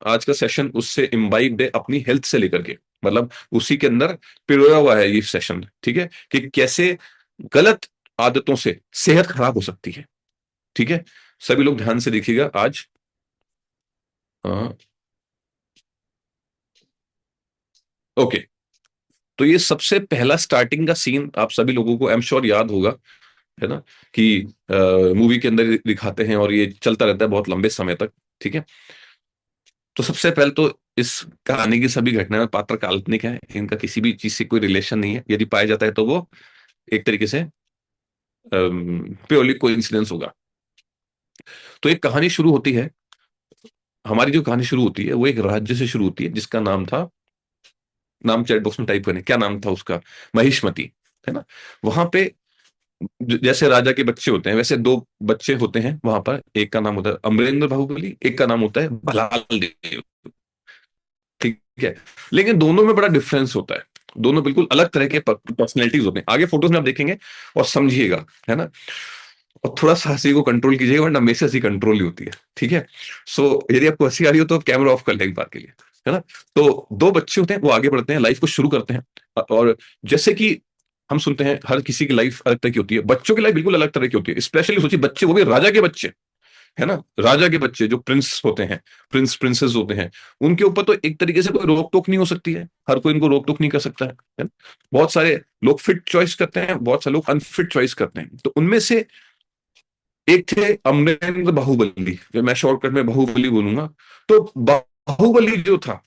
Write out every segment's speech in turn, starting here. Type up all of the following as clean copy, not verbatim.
आज का सेशन उससे इम्बाइब्ड है, अपनी हेल्थ से लेकर के, मतलब उसी के अंदर पिरोया हुआ है ये सेशन, ठीक है, कि कैसे गलत आदतों से सेहत खराब हो सकती है। ठीक है, सभी लोग ध्यान से देखिएगा आज। हाँ, ओके। तो ये सबसे पहला स्टार्टिंग का सीन आप सभी लोगों को आई एम श्योर याद होगा, है ना, कि मूवी के अंदर दिखाते हैं और ये चलता रहता है बहुत लंबे समय तक। ठीक है, तो सबसे पहले तो इस कहानी की सभी घटना में पात्र काल्पनिक है, इनका किसी भी चीज से कोई रिलेशन नहीं है, यदि पाया जाता है तो वो एक तरीके से प्योरली कोइंसिडेंस होगा। तो एक कहानी शुरू होती है, हमारी जो कहानी शुरू होती है वो एक राज्य से शुरू होती है जिसका नाम था, नाम चैट बॉक्स में टाइप करें, क्या नाम था उसका, महिष्मति, है ना। वहां पे जैसे राजा के बच्चे होते हैं वैसे दो बच्चे होते हैं वहां पर, एक का नाम होता है अमरेंद्र बाहुबली, एक का नाम होता है भलाल देव। ठीक है, लेकिन दोनों में बड़ा डिफरेंस होता है, दोनों बिल्कुल अलग तरह के पर्सनैलिटीज होते हैं, आगे फोटोज में आप देखेंगे और समझिएगा, है ना। और थोड़ा सा हंसी को कंट्रोल कीजिएगा वरना हमेशा हंसी कंट्रोल नहीं होती है। ठीक है, सो यदि आपको हंसी आ रही हो तो कैमरा ऑफ कर लें एक बार के लिए, है ना। तो दो बच्चे होते हैं, वो आगे बढ़ते हैं, लाइफ को शुरू करते हैं, और जैसे कि हम सुनते हैं हर किसी की लाइफ अलग तरह की होती है, बच्चों की लाइफ बिल्कुल अलग तरह की होती है, स्पेशली सोचिए बच्चे, वो भी राजा के बच्चे, है ना, राजा के बच्चे जो प्रिंस होते हैं, प्रिंसेस होते हैं, उनके ऊपर तो एक तरीके से कोई रोक टोक नहीं हो सकती है, हर कोई इनको रोक टोक नहीं कर सकता है ना? बहुत सारे लोग फिट चॉइस करते हैं, बहुत सारे लोग अनफिट चॉइस करते हैं, तो उनमें से एक थे अमरेंद्र बाहुबली, जो मैं शॉर्टकट में बाहुबली बोलूंगा। तो बाहुबली जो था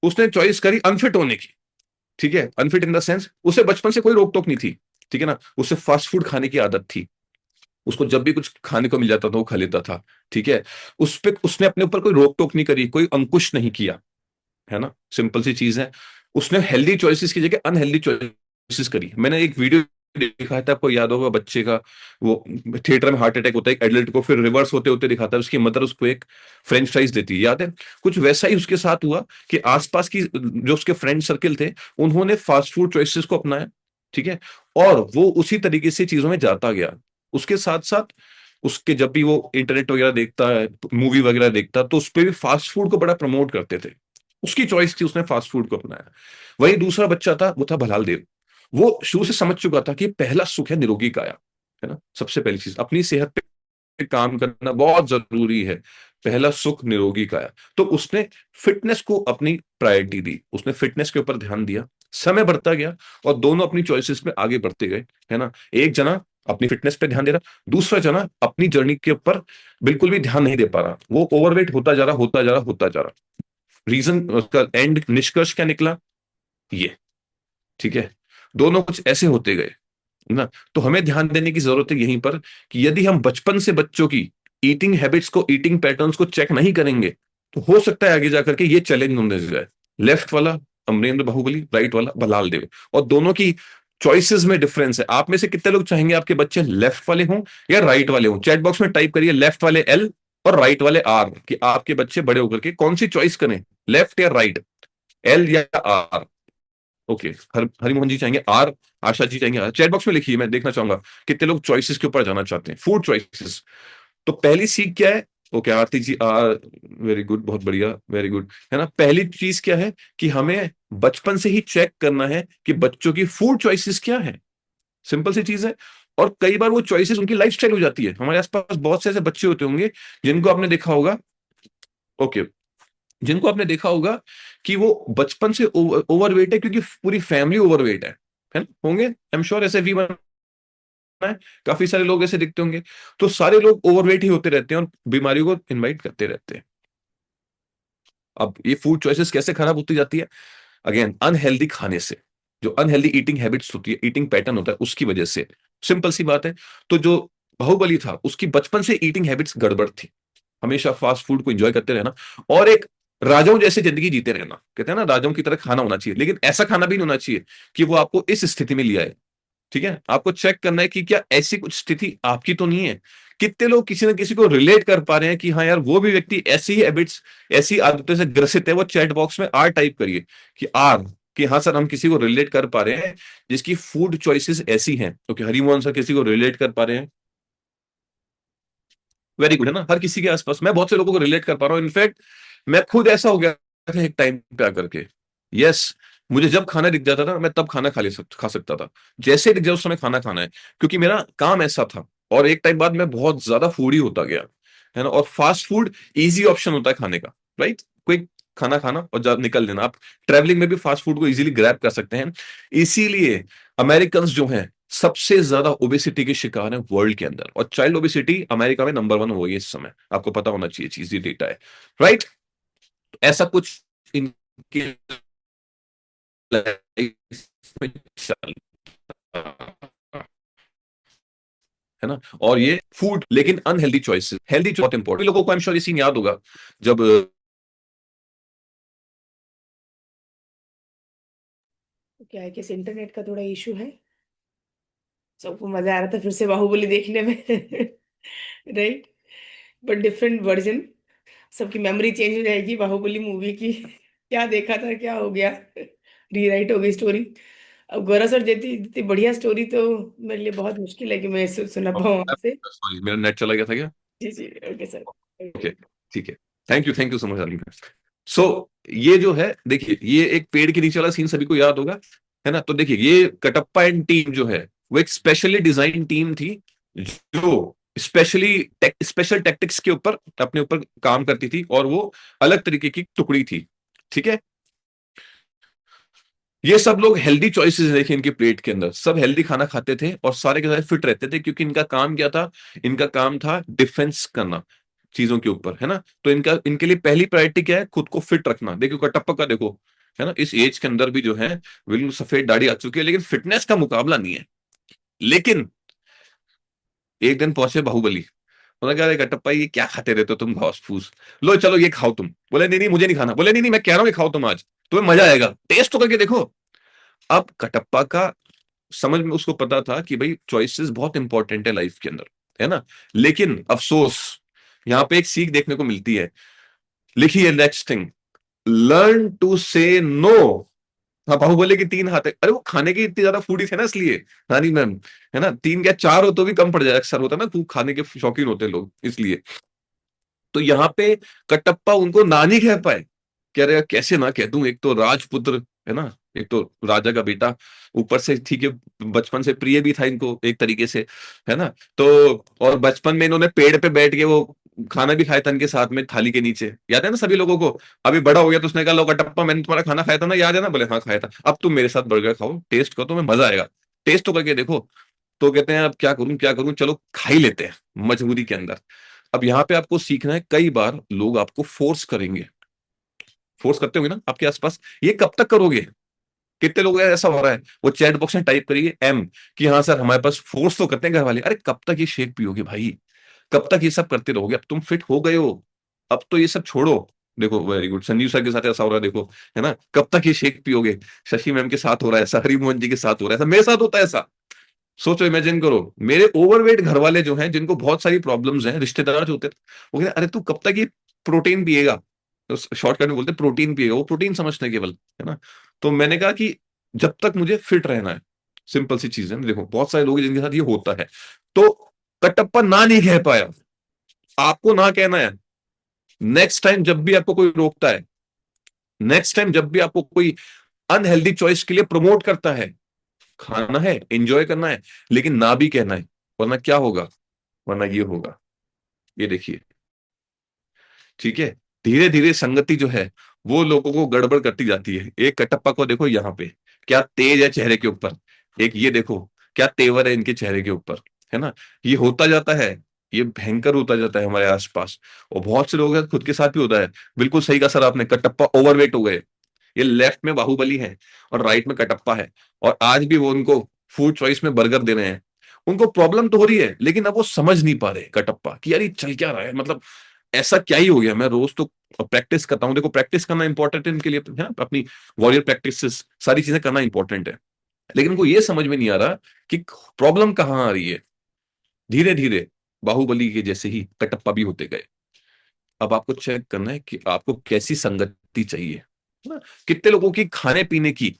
उसने चॉइस करी अनफिट होने की। ठीक है, अनफिट इन द सेंस उसे बचपन से कोई रोक टोक नहीं थी, ठीक है ना, उसे फास्ट फूड खाने की आदत थी, उसको जब भी कुछ खाने को मिल जाता था वो खा लेता था। ठीक है, उस पे उसने अपने ऊपर कोई रोक टोक नहीं करी, कोई अंकुश नहीं किया, है ना, सिंपल सी चीज है। उसने हेल्दी चॉइसेस की जगह अनहेल्दी चॉइसेस करी। मैंने एक वीडियो देखा था, आपको याद होगा, बच्चे का, वो थिएटर में हार्ट अटैक होता है एक एडल्ट को, फिर रिवर्स होते होते दिखाता है, उसकी मदर उसको एक फ्रेंच फ्राइज देती है, याद है। कुछ वैसा ही उसके साथ हुआ कि आसपास की जो उसके फ्रेंड सर्किल थे उन्होंने फास्ट फूड चॉइसेस को अपनाया। ठीक है, और वो उसी तरीके से चीजों में जाता गया। उसके साथ साथ उसके जब भी वो इंटरनेट वगैरह देखता है, मूवी वगैरह देखता, तो उस पर भी फास्ट फूड को बड़ा प्रमोट करते थे। उसकी चॉइस थी, उसने फास्ट फूड को अपनाया। वही दूसरा बच्चा था, वो था भलाल देव। वो शुरू से समझ चुका था कि पहला सुख है निरोगी काया, है ना, सबसे पहली चीज अपनी सेहत पे काम करना बहुत जरूरी है। पहला सुख निरोगी काया, तो उसने फिटनेस को अपनी प्रायोरिटी दी, उसने फिटनेस के ऊपर ध्यान दिया। समय बढ़ता गया और दोनों अपनी चॉइसेस में आगे बढ़ते गए, है ना। एक जना अपनी फिटनेस पे ध्यान दे रहा, दूसरा जना अपनी जर्नी के ऊपर बिल्कुल भी ध्यान नहीं दे पा रहा, वो ओवरवेट होता जा रहा, होता जा रहा, होता जा रहा। रीजन, उसका एंड निष्कर्ष क्या निकला, ये। ठीक है, दोनों कुछ ऐसे होते गए ना। तो हमें ध्यान देने की जरूरत है यहीं पर कि यदि हम बचपन से बच्चों की ईटिंग हैबिट्स को, ईटिंग पैटर्न्स को चेक नहीं करेंगे तो हो सकता है आगे जाकर के ये चैलेंज होने जाए। लेफ्ट वाला अमरेंद्र बाहुबली, राइट वाला भलाल देव, और दोनों की चॉइसेस में डिफरेंस है। आप में से कितने लोग चाहेंगे आपके बच्चे लेफ्ट वाले हों या राइट वाले हों? चैट बॉक्स में टाइप करिए लेफ्ट वाले एल और राइट वाले आर, कि आपके बच्चे बड़े होकर के कौन सी चॉइस करें, लेफ्ट या राइट, एल या आर। ओके, हरिमोहन जी चाहेंगे आर, आशा जी चाहेंगे आर। चैट बॉक्स में लिखिए, मैं देखना चाहूंगा कितने लोग चॉइसेस के ऊपर जाना चाहते हैं, फूड चॉइसेस। तो पहली सीख क्या है? Okay, Aarti ji are, very good, बहुत बढ़िया, वेरी गुड, है ना। पहली चीज क्या है कि हमें बचपन से ही चेक करना है कि बच्चों की फूड चॉइसेस क्या है, सिंपल सी चीज है। और कई बार वो चॉइसेस उनकी लाइफस्टाइल हो जाती है। हमारे आसपास बहुत से ऐसे बच्चे होते होंगे जिनको आपने देखा होगा, ओके, जिनको आपने देखा होगा कि वो बचपन से ओवरवेट है क्योंकि पूरी फैमिली ओवरवेट है ना, होंगे, आई एम श्योर, ऐसे भी बना है, काफी सारे लोग ऐसे दिखते होंगे। तो सारे लोग ओवरवेट ही होते रहते हैं और बीमारियों को इनवाइट करते रहते हैं। अब ये फूड चॉइसेस कैसे खराब होती जाती है? अगेन अनहेल्दी खाने से, जो अनहेल्दी ईटिंग हैबिट्स होती है, ईटिंग पैटर्न होता है, उसकी वजह से। सिंपल सी बात है। तो जो बाहुबली था उसकी बचपन से ईटिंग हैबिट्स गड़बड़ थी, हमेशा फास्ट फूड को एंजॉय करते रहना और एक राजाओं जैसी जिंदगी जीते रहना। कहते हैं ना, राजाओं की तरह खाना होना चाहिए, लेकिन ऐसा खाना भी नहीं होना चाहिए कि वो आपको इस स्थिति में ले आए। ठीक है, आपको चेक करना है कि क्या ऐसी कुछ स्थिति आपकी तो नहीं है। कितने लोग किसी ना किसी को रिलेट कर पा रहे हैं कि हाँ यार, वो भी व्यक्ति ऐसी ही हैबिट्स, ऐसी आदतों से ग्रसित है? वो चैट बॉक्स में आर टाइप करिए, कि आर, कि हाँ सर, हम किसी को रिलेट कर पा रहे हैं जिसकी फूड चॉइसेस ऐसी हैं। तो हरिमोहन सर किसी को रिलेट कर पा रहे हैं? वेरी गुड, है ना, हर किसी के आसपास मैं बहुत से लोगों को रिलेट कर पा रहा हूँ। इनफैक्ट मैं खुद ऐसा हो गया था एक टाइम पे आकर के। यस, मुझे जब खाना दिख जाता था मैं तब खाना खा सकता था, जैसे दिख जाए उस समय खाना खाना है, क्योंकि मेरा काम ऐसा था। और एक टाइम बाद मैं बहुत ज्यादा फूडी होता गया, है ना। और फास्ट फूड इजी ऑप्शन होता है खाने का, राइट। कोई खाना खाना और निकल देना। आप ट्रैवलिंग में भी फास्ट फूड को इजीली ग्रैब कर सकते हैं। इसीलिए अमेरिकन जो हैं सबसे ज्यादा ओबेसिटी के शिकार हैं वर्ल्ड के अंदर, और चाइल्ड ओबेसिटी अमेरिका में नंबर 1 हो गई है इस समय। आपको पता होना चाहिए चीज, ये डेटा है, राइट। ऐसा कुछ इनकी लाइफ में चलता है ना। और ये फूड लेकिन अनहेल्दी चॉइसेस, हेल्दी बहुत इंपॉर्टेंट। लोगों को आई एम श्योर ये सीन याद होगा जब क्या है कि इस इंटरनेट का थोड़ा इशू है। सबको मजा आ रहा था फिर से बाहुबली देखने में। राइट। But different version. सबकी मेमोरी चेंज हो जाएगी बाहुबली मूवी की। क्या देखा था क्या हो गया। रीराइट हो गई स्टोरी। अब गौरव सर जितनी जितनी बढ़िया स्टोरी तो मेरे लिए बहुत मुश्किल है कि मैं सुना पाऊँ आपसे। सॉरी मेरा नेट चला गया था क्या? जी जी। Okay sir. Okay, okay. ठीक है। Thank you so much Ali. So ये जो है देखिए, ये एक पेड़ के नीचे वाला सीन सभी को याद होगा, है ना। तो देखिए ये कटप्पा एंड टीम जो है वो एक स्पेशली डिजाइन टीम थी, जो स्पेशल टैक्टिक्स के ऊपर अपने ऊपर काम करती थी, और वो अलग तरीके की टुकड़ी थी, ठीक है। ये सब लोग हेल्दी चॉइसेस देखिए, इनकी प्लेट के अंदर सब हेल्दी खाना खाते थे और सारे के सारे फिट रहते थे, क्योंकि इनका काम क्या था? इनका काम था डिफेंस करना चीजों के ऊपर, है ना। तो इनका इनके लिए पहली प्रायोरिटी क्या है? खुद को फिट रखना। देखो कटप्पा का देखो, है ना, इस एज के अंदर भी जो है बिल्कुल सफेद दाढ़ी आ चुकी है, लेकिन फिटनेस का मुकाबला नहीं है। लेकिन एक दिन पहुंचे बाहुबली, उन्होंने कहा, "अरे कटप्पा ये क्या खाते रहते हो तुम घास फूस, लो चलो ये खाओ तुम।" बोले नहीं नहीं मुझे नहीं खाना। बोले नहीं नहीं मैं कह रहा हूँ ये खाओ तुम, आज तुम्हें मजा आएगा, टेस्ट तो करके देखो। अब कटप्पा का समझ में उसको पता था कि भाई चॉइसेस बहुत इंपॉर्टेंट है लाइफ के अंदर, है ना। लेकिन अफसोस, यहां पे एक सीख देखने को मिलती है। लिखिए नेक्स्ट थिंग, लर्न टू से नो। हाँ, बाहुबली की 3 हाथ है, अरे वो खाने के इतने ज्यादा फूडी थे ना इसलिए, रानी मैम, है ना। 3 क्या 4 हो तो भी कम पड़ जाए, अक्सर होता है ना, खूब खाने के शौकीन होते हैं लोग इसलिए। तो यहाँ पे कटप्पा उनको ना नहीं कह पाए। कह रहे कैसे ना कह दूं, एक तो राजपुत्र, है ना, एक तो राजा का बेटा, ऊपर से ठीक है बचपन से प्रिय भी था इनको एक तरीके से, है ना। तो और बचपन में इन्होंने पेड़ पे बैठ के वो खाना भी खाया था इनके साथ में थाली के नीचे, याद है ना सभी लोगों को। अभी बड़ा हो गया तो उसने कहा, लो कटप्पा मैंने तुम्हारा खाना खाया था ना, याद है ना? बोले हाँ खाया था। अब तुम मेरे साथ बर्गर खाओ, टेस्ट करो, तुम्हें मजा आएगा, टेस्ट तो करके देखो। तो कहते हैं अब क्या करूं चलो खा ही लेते हैं मजबूरी के अंदर। अब यहाँ पे आपको सीखना है, कई बार लोग आपको फोर्स करेंगे, फोर्स करते होंगे ना आपके आसपास, ये कब तक करोगे? कितने लोग ऐसा हो रहा है, वो चैट बॉक्स में टाइप करिए एम कि हाँ सर हमारे पास फोर्स तो करते हैं घर वाले। अरे कब तक ये शेक पियोगे भाई? कब तक ये सब करते रहोगे? अब तुम फिट हो गए हो, अब तो ये सब छोड़ो। देखो वेरी गुड, संजीव सर के साथ ऐसा हो रहा है देखो, है ना। कब तक ये शेक पियोगे? शशि मैम के साथ हो रहा है ऐसा, हरिमोहन जी के साथ हो रहा है ऐसा, मेरे साथ होता है ऐसा। सोचो, इमेजिन करो, मेरे ओवरवेट घर वाले जो हैं जिनको बहुत सारी प्रॉब्लम्स हैं, रिश्तेदार जो होते हैं, वो कहते हैं अरे तू कब तक ये प्रोटीन पिएगा, तो शॉर्टकट में बोलते हैं प्रोटीन पिएगा, वो प्रोटीन समझते हैं केवल, है ना। तो मैंने कहा कि जब तक मुझे फिट रहना है, सिंपल सी चीज है, देखो बहुत सारे लोग हैं जिनके साथ ये होता है। तो कटप्पा ना नहीं कह पाया, आपको ना कहना है। नेक्स्ट टाइम जब भी आपको कोई रोकता है, नेक्स्ट टाइम जब भी आपको कोई अनहेल्दी चॉइस के लिए प्रमोट करता है, खाना है एंजॉय करना है, लेकिन ना भी कहना है, वरना क्या होगा? वरना ये होगा, ये देखिए, ठीक है। धीरे धीरे संगति जो है वो लोगों को गड़बड़ करती जाती है। एक कटप्पा को देखो यहाँ पे, क्या तेज है चेहरे के ऊपर, एक ये देखो क्या तेवर है इनके चेहरे के ऊपर, है ना। ये होता जाता है, ये भयंकर होता जाता है हमारे आसपास। और बहुत से लोग हैं, खुद के साथ भी होता है। बिल्कुल सही कहा सर आपने, कटप्पा ओवरवेट हो गए। ये लेफ्ट में बाहुबली है और राइट में कटप्पा है, और आज भी वो उनको फूड चॉइस में बर्गर दे रहे हैं। उनको प्रॉब्लम तो हो रही है, लेकिन अब वो समझ नहीं पा रहे कटप्पा कि यार ये चल क्या रहा है, मतलब ऐसा क्या ही हो गया। मैं रोज तो प्रैक्टिस करता हूँ, देखो प्रैक्टिस करना इंपॉर्टेंट है इनके लिए, है ना, अपनी वॉरियर प्रैक्टिस सारी चीजें करना इंपॉर्टेंट है। लेकिन उनको ये समझ में नहीं आ रहा कि प्रॉब्लम कहाँ आ रही है। धीरे धीरे बाहुबली के जैसे ही कटप्पा भी होते गए। अब आपको चेक करना है कि आपको कैसी संगति चाहिए, है ना। कितने लोगों की खाने पीने की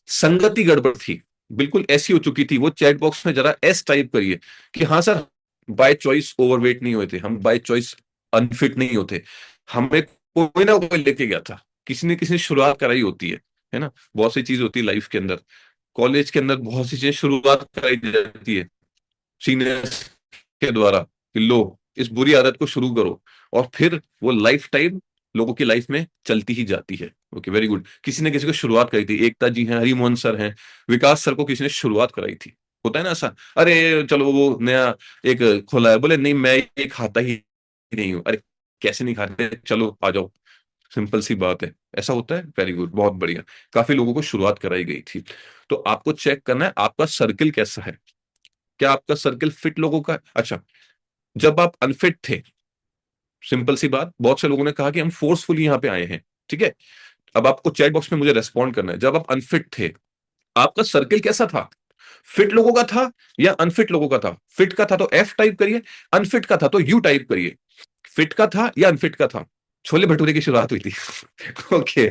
संगति गड़बड़ थी, बिल्कुल ऐसी हो चुकी थी। वो चैट बॉक्स में जरा एस टाइप करिए कि हाँ सर, बाय चॉइस ओवरवेट नहीं होते हम, बाय चॉइस अनफिट नहीं होते, हमें कोई ना कोई लेके गया था, किसी ने शुरुआत कराई होती है ना। बहुत सी चीज होती है लाइफ के अंदर, कॉलेज के अंदर बहुत सी चीजें शुरुआत कराई जाती है सीनियर्स के द्वारा कि लो इस बुरी आदत को शुरू करो, और फिर वो लाइफ टाइम लोगों की लाइफ में चलती ही जाती है। Okay, very good. किसी ने किसी को शुरुआत कराई थी, एकता जी हैं, हरिमोहन सर हैं, विकास सर को किसी ने शुरुआत कराई थी। होता है ना ऐसा, अरे चलो वो नया एक खोला है, बोले नहीं मैं ये खाता ही नहीं हूँ, अरे कैसे नहीं खाते, चलो आ जाओ, सिंपल सी बात है। ऐसा होता है, वेरी गुड, बहुत बढ़िया। काफी लोगों को शुरुआत कराई गई थी। तो आपको चेक करना है आपका सर्किल कैसा है, क्या आपका सर्किल फिट लोगों का है? अच्छा, जब आप अनफिट थे, सिंपल सी बात, बहुत से लोगों ने कहा कि हम फोर्सफुली यहां पे आए हैं, ठीक है। अब आपको चैट बॉक्स में मुझे रेस्पॉन्ड करना है, जब आप अनफिट थे आपका सर्किल कैसा था? फिट लोगों का था या अनफिट लोगों का था? फिट का था तो एफ टाइप करिए, अनफिट का था तो यू टाइप करिए। फिट का था या अनफिट का था? छोले भटूरे की शुरुआत हुई थी। ओके,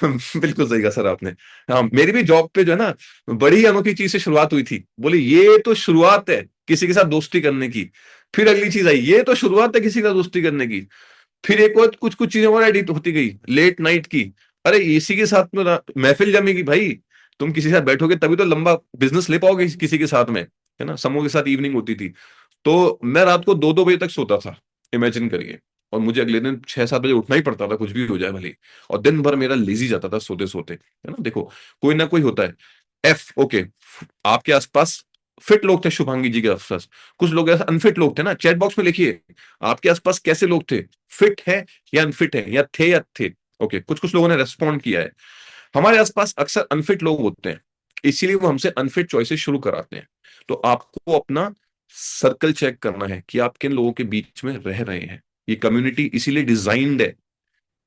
बिल्कुल सही कहा सर आपने। हाँ, मेरी भी जॉब पे जो है ना, बड़ी अनोखी चीज से शुरुआत हुई थी, बोले ये तो शुरुआत है किसी के साथ दोस्ती करने की। फिर अगली चीज आई, ये तो शुरुआत है किसी का दोस्ती करने की। फिर एक और कुछ कुछ चीजें और एडिट होती गई लेट नाइट की। अरे इसी के साथ में महफिल जमेगी भाई, तुम किसी के साथ बैठोगे तभी तो लंबा बिजनेस ले पाओगे किसी के साथ में, है ना। समूह के साथ इवनिंग होती थी, तो मैं रात को 2-2 बजे तक सोता था, इमेजिन करिए। और मुझे अगले दिन 6-7 बजे उठना ही पड़ता था, कुछ भी हो जाए भले। और दिन भर मेरा लेजी जाता था सोते सोते, है ना। देखो, कोई ना कोई होता है। एफ, ओके, आपके आसपास फिट लोग थे शुभांगी जी के आसपास, कुछ लोग ऐसे अनफिट लोग थे ना, चैट बॉक्स में लिखिए आपके आसपास कैसे लोग थे, फिट है या अनफिट है, या थे। ओके, कुछ कुछ लोगों ने रेस्पॉन्ड किया है। हमारे आसपास अक्सर अनफिट लोग होते हैं, इसीलिए वो हमसे अनफिट चॉइसेस शुरू कराते हैं। तो आपको अपना सर्कल चेक करना है कि आप किन लोगों के बीच में रह रहे हैं। ये कम्युनिटी इसीलिए डिजाइंड है,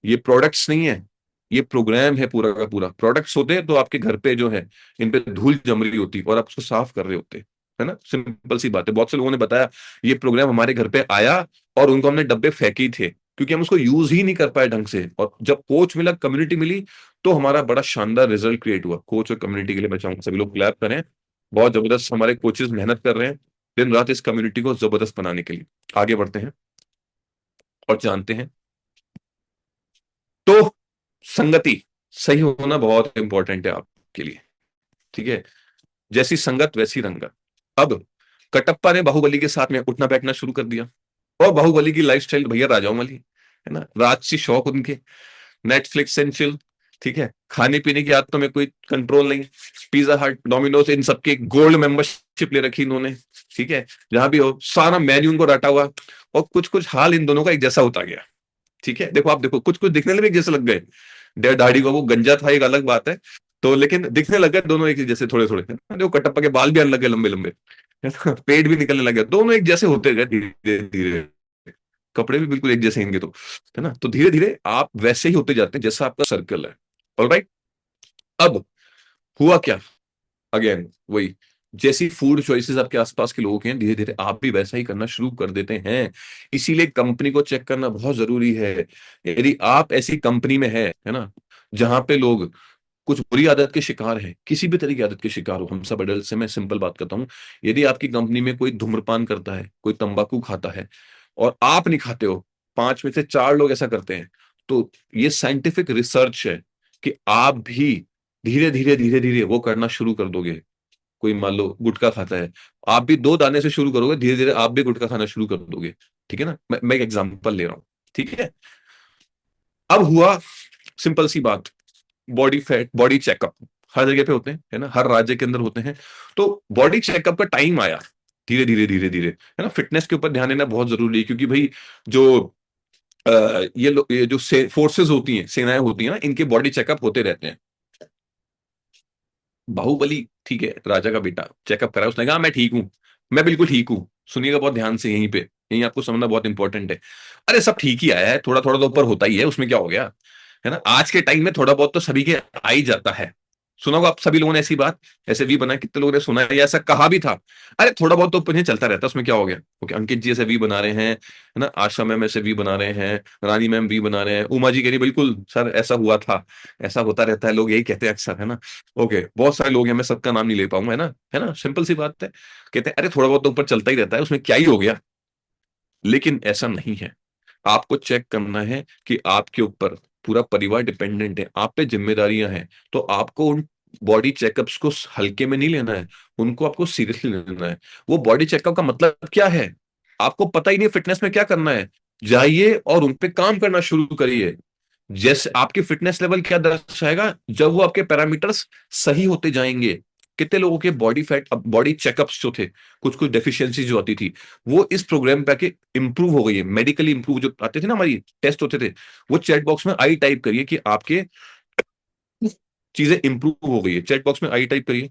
ये प्रोडक्ट्स नहीं है, ये प्रोग्राम है पूरा का पूरा। प्रोडक्ट्स होते हैं तो आपके घर पे जो है, इन पे धूल जम रही होती और आप उसको साफ कर रहे होते, है ना। सिंपल सी बात है। बहुत से लोगों ने बताया ये प्रोग्राम हमारे घर पे आया और उनको हमने डब्बे फेंके ही थे, क्योंकि हम उसको यूज ही नहीं कर पाए ढंग से। और जब कोच मिला, कम्युनिटी मिली, तो हमारा बड़ा शानदार रिजल्ट क्रिएट हुआ। कोच और कम्युनिटी के लिए मैं चाहूंगा सभी लोग क्लैप करें। बहुत जबरदस्त हमारे कोचेस मेहनत कर रहे हैं दिन रात इस कम्युनिटी को जबरदस्त बनाने के लिए। आगे बढ़ते हैं और जानते हैं। तो संगति सही होना बहुत इंपॉर्टेंट है आपके लिए, ठीक है। जैसी संगत वैसी रंगत। अब कटप्पा ने बाहुबली के साथ में उठना बैठना शुरू कर दिया, और बाहुबली की लाइफस्टाइल भैया राजाओं वाली, है ना। राजसी शौक उनके, नेटफ्लिक्स एंड चिल, ठीक है। खाने पीने की आदतों में कोई कंट्रोल नहीं, पिज्जा हट, डोमिनोज, इन सबके गोल्ड मेंबरशिप ले रखी इन्होंने, ठीक है। जहां भी हो सारा मेन्यू उनको रटा हुआ। और कुछ कुछ हाल इन दोनों का एक जैसा होता गया, ठीक है। देखो, आप देखो, कुछ कुछ दिखने में एक जैसे लग गए। दाढ़ी को वो गंजा था एक अलग बात है, तो लेकिन दिखने लग गए दोनों एक ही जैसे, थोड़े थोड़े, है ना। देखो कटप्पा के बाल भी आने लगे लंबे लंबे, है ना, पेट भी निकलने लगे, दोनों एक जैसे होते गए धीरे धीरे। कपड़े भी बिल्कुल एक जैसे इनके तो, है ना। तो धीरे धीरे आप वैसे ही होते जाते हैं जैसा आपका सर्कल है। ऑलराइट। अब हुआ क्या, अगेन वही, जैसी फूड चॉइसेस आपके आसपास के लोगों के हैं, धीरे धीरे आप भी वैसा ही करना शुरू कर देते हैं। इसीलिए कंपनी को चेक करना बहुत जरूरी है। यदि आप ऐसी कंपनी में है ना, जहां पे लोग कुछ बुरी आदत के शिकार हैं, किसी भी तरह की आदत के शिकार हो, हम सब अडल्ट से मैं सिंपल बात करता हूं। यदि आपकी कंपनी में कोई धूम्रपान करता है, कोई तंबाकू खाता है, और आप नहीं खाते हो, 5 में से 4 लोग ऐसा करते हैं, तो ये साइंटिफिक रिसर्च है कि आप भी धीरे धीरे वो करना शुरू कर दोगे। कोई मान लो गुटखा खाता है, आप भी 2 दाने से शुरू करोगे, धीरे धीरे आप भी गुटखा खाना शुरू कर दोगे, ठीक है ना। मैं एक एग्जांपल ले रहा हूं, ठीक है। अब हुआ सिंपल सी बात, बॉडी फैट, बॉडी चेकअप हर जगह पे होते हैं, है ना, हर राज्य के अंदर होते हैं। तो बॉडी चेकअप का टाइम आया, धीरे धीरे, है ना। फिटनेस के ऊपर ध्यान देना बहुत जरूरी है, क्योंकि भाई जो ये जो फोर्सेस होती हैं, सेनाएं होती हैं ना, इनके बॉडी चेकअप होते रहते हैं। बाहुबली, ठीक है, राजा का बेटा चेकअप करा, उसने कहा मैं ठीक हूं, मैं बिल्कुल ठीक हूं। सुनिएगा बहुत ध्यान से, यहीं पे, यहीं आपको समझना बहुत इंपॉर्टेंट है। अरे सब ठीक ही आया है, थोड़ा थोड़ा तो ऊपर होता ही है, उसमें क्या हो गया, है ना। आज के टाइम में थोड़ा बहुत तो सभी के आ ही जाता है। सुना होगा आप सभी लोगों ने ऐसी बात, ऐसे वी बना, कितने लोगों ने सुना है या ऐसा कहा भी था। अरे थोड़ा बहुत तो ऊपर चलता रहता है, उसमें क्या हो गया। ओके, अंकित जी ऐसे वी बना रहे हैं, है ना, आशा मैम ऐसे वी बना रहे हैं, रानी मैम वी बना रहे हैं, उमा जी कह रही बिल्कुल सर ऐसा हुआ था, ऐसा होता रहता है, लोग यही कहते हैं अक्सर, है ना। ओके, बहुत सारे लोग हैं, मैं सबका नाम नहीं ले पाऊंगा, है ना, सिंपल सी बात है। कहते हैं अरे थोड़ा बहुत तो ऊपर चलता ही रहता है, उसमें क्या ही हो गया। लेकिन ऐसा नहीं है। आपको चेक करना है कि आपके ऊपर पूरा परिवार डिपेंडेंट है, आप पे जिम्मेदारियां हैं, तो आपको उन बॉडी चेकअप्स को हल्के में नहीं लेना है, उनको आपको सीरियसली लेना है। वो बॉडी चेकअप का मतलब क्या है? आपको पता ही नहीं फिटनेस में क्या करना है, जाइए और उन पे काम करना शुरू करिए। जैसे आपकी फिटनेस लेवल क्या दर्शाएगा, जब वो आपके पैरामीटर्स सही होते जाएंगे। कितने लोगों के बॉडी फैट, बॉडी चेकअप्स जो थे, कुछ कुछ डेफिशिएंसी जो आती थी, वो इस प्रोग्राम पे आके इंप्रूव हो गई है। मेडिकली इंप्रूव जो आते थे ना, हमारी टेस्ट होते थे, वो चैट बॉक्स में आई टाइप करिए कि आपके चीजें इंप्रूव हो गई है, चैट बॉक्स में आई टाइप करिए।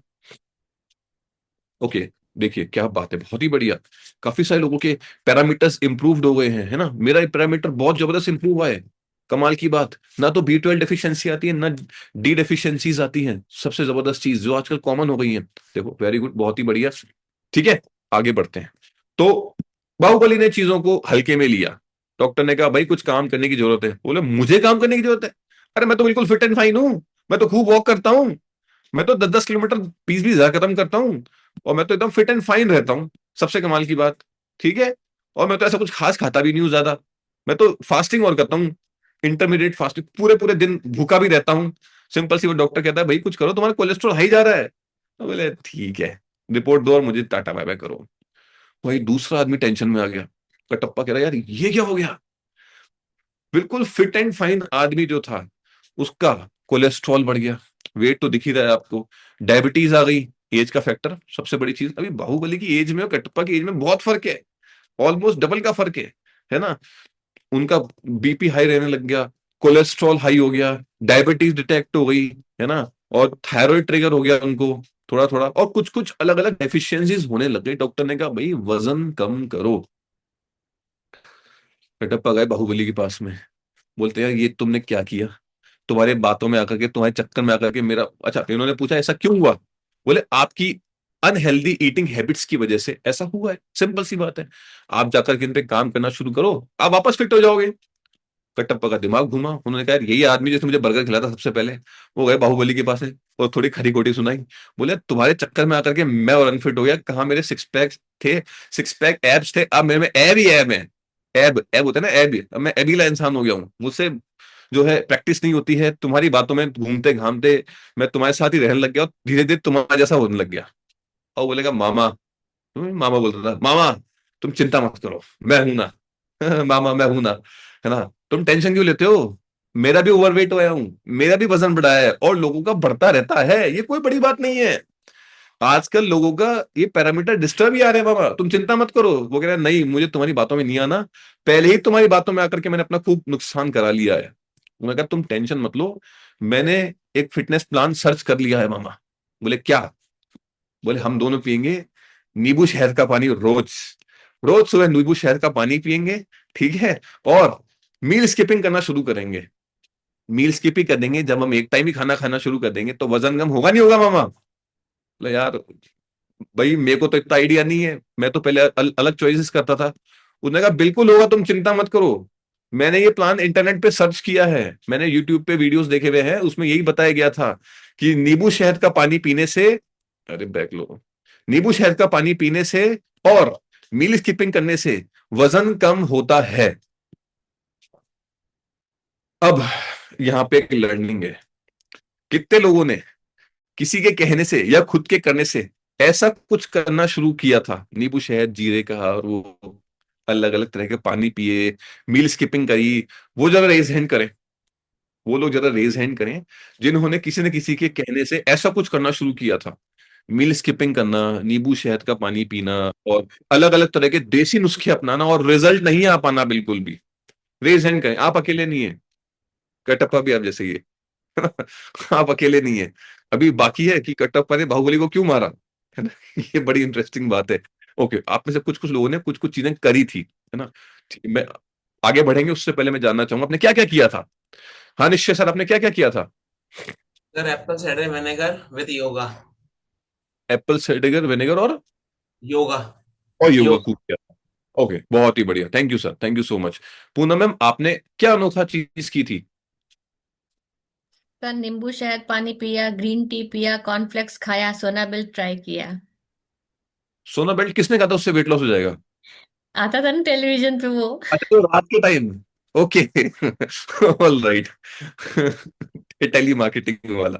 ओके, देखिए क्या बात है, बहुत ही बढ़िया। काफी सारे लोगों के पैरामीटर्स इंप्रूव्ड हो गए हैं, है ना। मेरा पैरामीटर बहुत जबरदस्त इंप्रूव हुआ है। कमाल की बात, ना तो B12 डेफिशिएंसी आती है, ना डी डेफिशिएंसीज आती हैं। सबसे जबरदस्त चीज जो आजकल कॉमन हो गई है। देखो, वेरी गुड, बहुत ही बढ़िया। ठीक है, आगे बढ़ते हैं। तो बाहुबली ने चीजों को हल्के में लिया। डॉक्टर ने कहा भाई कुछ काम करने की जरूरत है। बोले मुझे काम करने की जरूरत है? अरे मैं तो बिल्कुल फिट एंड फाइन हूं, मैं तो खूब वॉक करता हूँ, मैं तो 10-10 किलोमीटर 20-20 हजार कदम करता हूँ, और मैं तो एकदम फिट एंड फाइन रहता हूँ। सबसे कमाल की बात, ठीक है। और मैं तो ऐसा कुछ खास खाता भी नहीं हूँ ज्यादा, मैं तो फास्टिंग और करता हूँ, इंटरमीडिएट फास्टिंग, पूरे पूरे दिन भूखा भी रहता हूँ। सिंपल सी, वो डॉक्टर कहता है भाई कुछ करो, तुम्हारा कोलेस्ट्रॉल हाई जा रहा है। तो बोले ठीक है, रिपोर्ट दो और मुझे टाटा बाय बाय करो। वही दूसरा आदमी टेंशन में आ गया। कटप्पा कह रहा यार ये क्या हो गया। बिल्कुल फिट एंड फाइन आदमी जो था, उसका कोलेस्ट्रॉल बढ़ गया। वेट तो दिख ही रहा है आपको, डायबिटीज आ गई, एज का फैक्टर सबसे बड़ी चीज। अभी बाहुबली की एज में और कटप्पा की एज में बहुत फर्क है, ऑलमोस्ट डबल का फर्क है ना। उनका बीपी हाई रहने लग गया, कोलेस्ट्रॉल हाई हो गया, डायबिटीज डिटेक्ट हो गई, है ना। और थायराइड ट्रिगर हो गया उनको थोड़ा थोड़ा, और कुछ कुछ अलग अलग डेफिशिएंसीज होने लग गई। डॉक्टर ने कहा भाई वजन कम करो। कटप्पा गए बाहुबली के पास में, बोलते यार ये तुमने क्या किया, तुम्हारे बातों में आकर के, तुम्हारे चक्कर में आकर के मेरा, अच्छा इन्होंने पूछा ऐसा क्यों हुआ। बोले आपकी अनहेल्दी ईटिंग हैबिट्स की वजह से ऐसा हुआ है, सिंपल सी बात है। आप जाकर के इन पे काम करना शुरू करो, आप वापस फिट हो जाओगे। कटप्पा का दिमाग घुमा, उन्होंने कहा यार यही आदमी जिसने मुझे बर्गर खिलाया था सबसे पहले। वो गए बाहुबली के पास है, और थोड़ी खरी खोटी सुनाई। बोले तुम्हारे चक्कर में आकर के मैं और अनफिट हो गया, कहाँ मेरे सिक्स पैक थे, सिक्स पैक एब्स थे, अब मेरे में एब ही एब है। एब एब होता है ना, एब, अब मैं एबीला इंसान हो गया हूँ। मुझसे जो है प्रैक्टिस नहीं होती है, तुम्हारी बातों में घूमते घामते मैं तुम्हारे साथ ही रहने लग गया, और धीरे धीरे तुम्हारा जैसा होने लग गया। और बोलेगा मामा, मामा बोलता था, मामा तुम चिंता मत करो, मैं हूं ना। मामा मैं हूं ना, है ना। तुम टेंशन क्यों लेते हो, मेरा भी ओवरवेट होया हूं, मेरा भी वजन बढ़ा है, और लोगों का बढ़ता रहता है, ये कोई बड़ी बात नहीं है। आजकल लोगों का ये पैरामीटर डिस्टर्ब ही आ रहे हैं, बाबा तुम चिंता मत करो। वो कह रहा है नहीं, मुझे तुम्हारी बातों में नहीं आना, पहले ही तुम्हारी बातों में आकर के मैंने अपना खूब नुकसान करा लिया है। उन्होंने कहा तुम टेंशन मत लो, मैंने एक फिटनेस प्लान सर्च कर लिया है मामा। बोले क्या? बोले हम दोनों पियेंगे नींबू शहद का पानी रोज, रोज सुबह नींबू शहद का पानी पियेंगे, ठीक है। और मील स्किपिंग करना शुरू करेंगे। मील स्किप ही कर देंगे, जब हम एक टाइम ही खाना खाना शुरू कर देंगे तो वजन कम होगा नहीं होगा मामा? बोले यार भाई मेरे को तो इतना आइडिया नहीं है, मैं तो पहले अलग चॉइसेस करता था। उसने कहा बिल्कुल होगा, तुम चिंता मत करो, मैंने ये प्लान इंटरनेट पे सर्च किया है, मैंने यूट्यूब पे वीडियोस देखे हुए हैं, उसमें यही बताया गया था कि नींबू शहद का पानी पीने से, अरे बैक लो, नींबू शहद का पानी पीने से और मील स्किपिंग करने से वजन कम होता है। अब यहां पे एक लर्निंग है, कितने लोगों ने किसी के कहने से या खुद के करने से ऐसा कुछ करना शुरू किया था, नींबू शहद जीरे का और वो अलग अलग तरह के पानी पिए, मील स्किपिंग करी। वो जरा रेज हैंड करें, वो लोग जरा रेज हैंड करें जिन्होंने किसी न किसी के कहने से ऐसा कुछ करना शुरू किया था। मील स्किपिंग करना, नींबू शहद का पानी पीना, और अलग अलग तरह के देसी नुस्खे अपनाना, और रिजल्ट नहीं आ पाना बिल्कुल भी। रेज हैंड करें, आप अकेले नहीं है। कटप्पा भी आप जैसे ही है। आप अकेले नहीं है। अभी बाकी है कि कटप्पा ने बाहुबली को क्यों मारा, है ना। ये बड़ी इंटरेस्टिंग बात है। ओके, आप में से कुछ कुछ लोगों ने कुछ कुछ चीजें करी थी, है ना। मैं आगे बढ़ेंगे उससे पहले मैं जानना चाहूंगा आपने क्या क्या किया था। हाँ निश्चय सर, आपने क्या क्या किया था? Sir Apple cider vinegar with yoga. Apple cider vinegar yoga. और योगा योग। खूब किया था। ओके, बहुत ही बढ़िया, thank you sir, thank you so much. Poonam ma'am, आपने क्या अनोखा चीज की थी? सर नींबू शहद पानी पिया, ग्रीन टी पिया, कॉर्नफ्लेक्स खाया, सोना बिल्ड ट्राई किया। सोना बेल्ट किसने कहा था उससे वेट लॉस हो जाएगा? आता था ना टेलीविजन पे वो। अच्छा, तो रात के time okay. All right. Telemarketing वाला,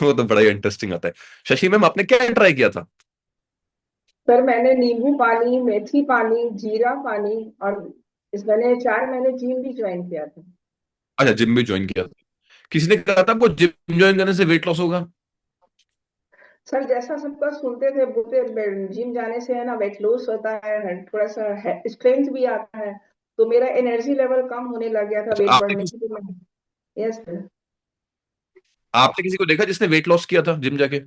वो तो बड़ा ही इंटरेस्टिंग आता है। शशि मैम, आपने क्या ट्राई किया था? सर मैंने नींबू पानी, मेथी पानी, जीरा पानी, और मैंने 4 महीने जिम भी ज्वाइन किया था। अच्छा, जिम भी ज्वाइन किया था। किसी ने कहा था आपको जिम ज्वाइन करने से वेट लॉस होगा? सर जैसा सबका सुनते थे, बोलते जिम जाने से है ना वेट लॉस होता है, थोड़ा सा स्ट्रेंथ भी आता है। तो मेरा एनर्जी लेवल कम होने लग गया था अच्छा, वेट बढ़ने की, तो मैं, यस सर। आपने किसी को देखा जिसने वेट लॉस किया था जिम जाके?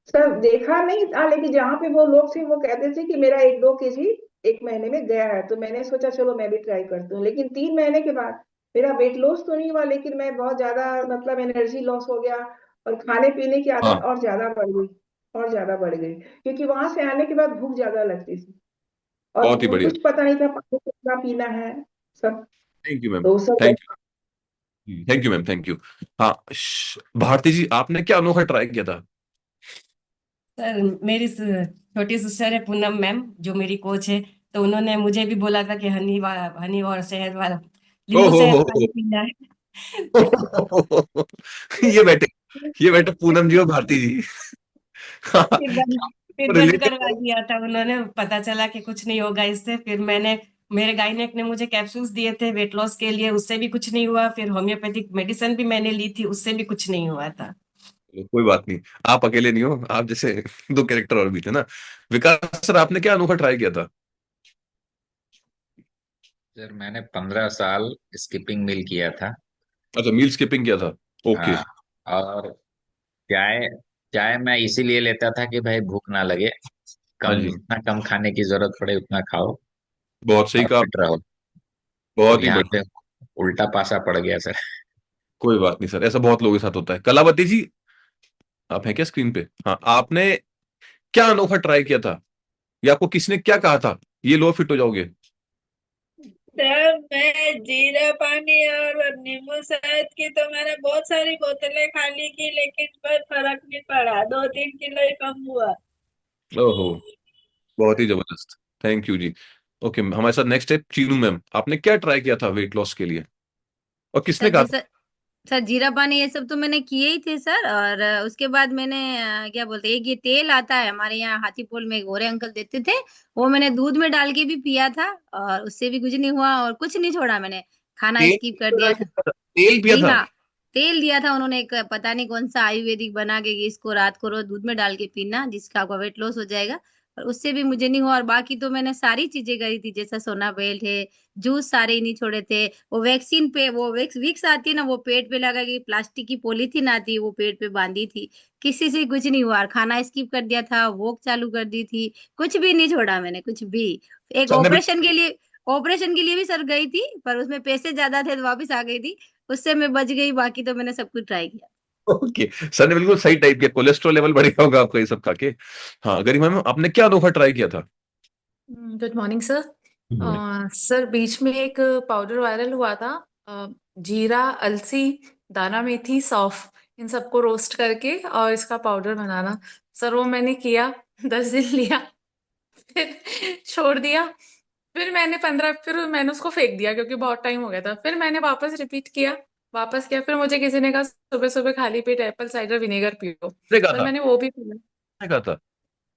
सर देखा नहीं था, लेकिन जहाँ पे वो लोग थे वो कहते थे कि मेरा 1-2 kg 1 महीने में गया है, तो मैंने सोचा चलो मैं भी ट्राई करती हूँ। लेकिन 3 महीने के बाद मेरा वेट लॉस तो नहीं हुआ, लेकिन मैं बहुत ज्यादा, मतलब एनर्जी लॉस हो गया, और खाने पीने की आदत हाँ, और ज्यादा बढ़ गई, और ज्यादा बढ़ गई, क्योंकि वहां से आने के बाद भूख ज्यादा लगती थी, और बहुत ही बढ़िया। कुछ पता नहीं था पानी कितना पीना है, सब। Thank you ma'am. तो सब। Thank you, thank you ma'am, thank you. हाँ, भारती जी, आपने क्या अनोखा ट्राई किया था? सर मेरी छोटी सिस्टर है पूनम मैम, जो मेरी कोच है। तो उन्होंने मुझे भी बोला था कि हनी और शहद वाला, नींबू ओहो शहद हो पानी पीना है। हो। ये बैठे, ये बैठे पूनम जी और भारती जी। फिर बंद फिर बंद रिलेटिव करवा हो। दिया था उन्होंने। पता चला कि कुछ नहीं होगा इससे। फिर मेरे गायनेक ने मुझे कैप्सूल्स दिए थे वेट लॉस के लिए, उससे भी कुछ नहीं हुआ। फिर होम्योपैथिक मेडिसिन भी मैंने ली थी, उससे भी कुछ नहीं हुआ था। कोई बात नहीं, आप अकेले नहीं हो, आप जैसे दो कैरेक्टर और भी थे ना। विकास सर, आपने क्या अनोखा ट्राई किया था? सर मैंने 15 साल स्किपिंग मिल किया था। अच्छा, मील स्किपिंग किया था। ओके। हाँ। और चाय चाय मैं इसीलिए लेता था कि भाई भूख ना लगे, हाँ कम जी, जितना कम खाने की जरूरत पड़े उतना खाओ बहुत सही और कहा फिट आपने। रहो। तो बहुत ही यहाँ बढ़िया। पे उल्टा पासा पड़ गया सर। कोई बात नहीं सर, ऐसा बहुत लोगों के साथ होता है। कलावती जी, आप हैं क्या स्क्रीन पे? हाँ, आपने क्या अनोखा ट्राई किया था, या आपको किसने क्या कहा था ये लो फिट हो जाओगे? सर मैं जीरा पानी और नींबू शहद की तो मैंने बहुत सारी बोतलें खाली की, लेकिन कोई फर्क नहीं पड़ा, 2-3 किलो ही कम हुआ। ओहो, बहुत ही जबरदस्त। Thank you ji. ओके, हमारे साथ नेक्स्ट है चीनू मैम। आपने क्या ट्राई किया था वेट लॉस के लिए, और किसने सर कहा था? जैसा सर जीरा पानी ये सब तो मैंने किए ही थे सर। और उसके बाद मैंने क्या बोलते हैं, एक ये तेल आता है हमारे यहाँ हाथीपोल में, गोरे अंकल देते थे, वो मैंने दूध में डाल के भी पिया था, और उससे भी कुछ नहीं हुआ, और कुछ नहीं छोड़ा मैंने, खाना तेल स्किप कर पिया दिया था। था? तेल पिया जी था? हाँ, तेल दिया था उन्होंने, एक पता नहीं कौन सा आयुर्वेदिक बना के कि इसको रात को रोज दूध में डाल के पीना, जिसका आपका वेट लॉस हो जाएगा। और उससे भी मुझे नहीं हुआ। और बाकी तो मैंने सारी चीजें करी थी, जैसा सोना बेल्ट है, जूस सारे ही नहीं छोड़े थे। वो वैक्सीन पे, वो विक्स आती है ना, वो पेट पे लगा के, प्लास्टिक की पॉलीथीन आती है वो पेट पे बांधी थी। किसी से कुछ नहीं हुआ। और खाना स्किप कर दिया था, वॉक चालू कर दी थी, कुछ भी नहीं छोड़ा मैंने, कुछ भी। एक सर ने ऑपरेशन के लिए भी सर गई थी, पर उसमें पैसे ज्यादा थे तो वापस आ गई थी। उससे मैं बच गई, बाकी तो मैंने सब कुछ ट्राई किया। ओके, सर ने बिल्कुल सही टाइप किया, कोलेस्ट्रॉल लेवल बढ़ गया होगा आपका ये सब खा के। हाँ, गरिमा मैम, आपने क्या अनोखा ट्राई किया था? Good morning sir. Good morning. Sir बीच में एक पाउडर वायरल हुआ था, जीरा, अलसी, दाना मेथी, सौंफ, इन सबको रोस्ट करके और इसका पाउडर बनाना। सर वो मैंने किया, 10 दिन लिया, फिर छोड़ दिया। फिर मैंने उसको फेंक दिया क्योंकि बहुत टाइम हो गया था। फिर मैंने वापस किया। फिर मुझे किसी ने कहा सुबह सुबह खाली पेट एप्पल साइडर विनेगर पियो। किसने कहा सर था? मैंने वो भी पिया। किसने कहा था?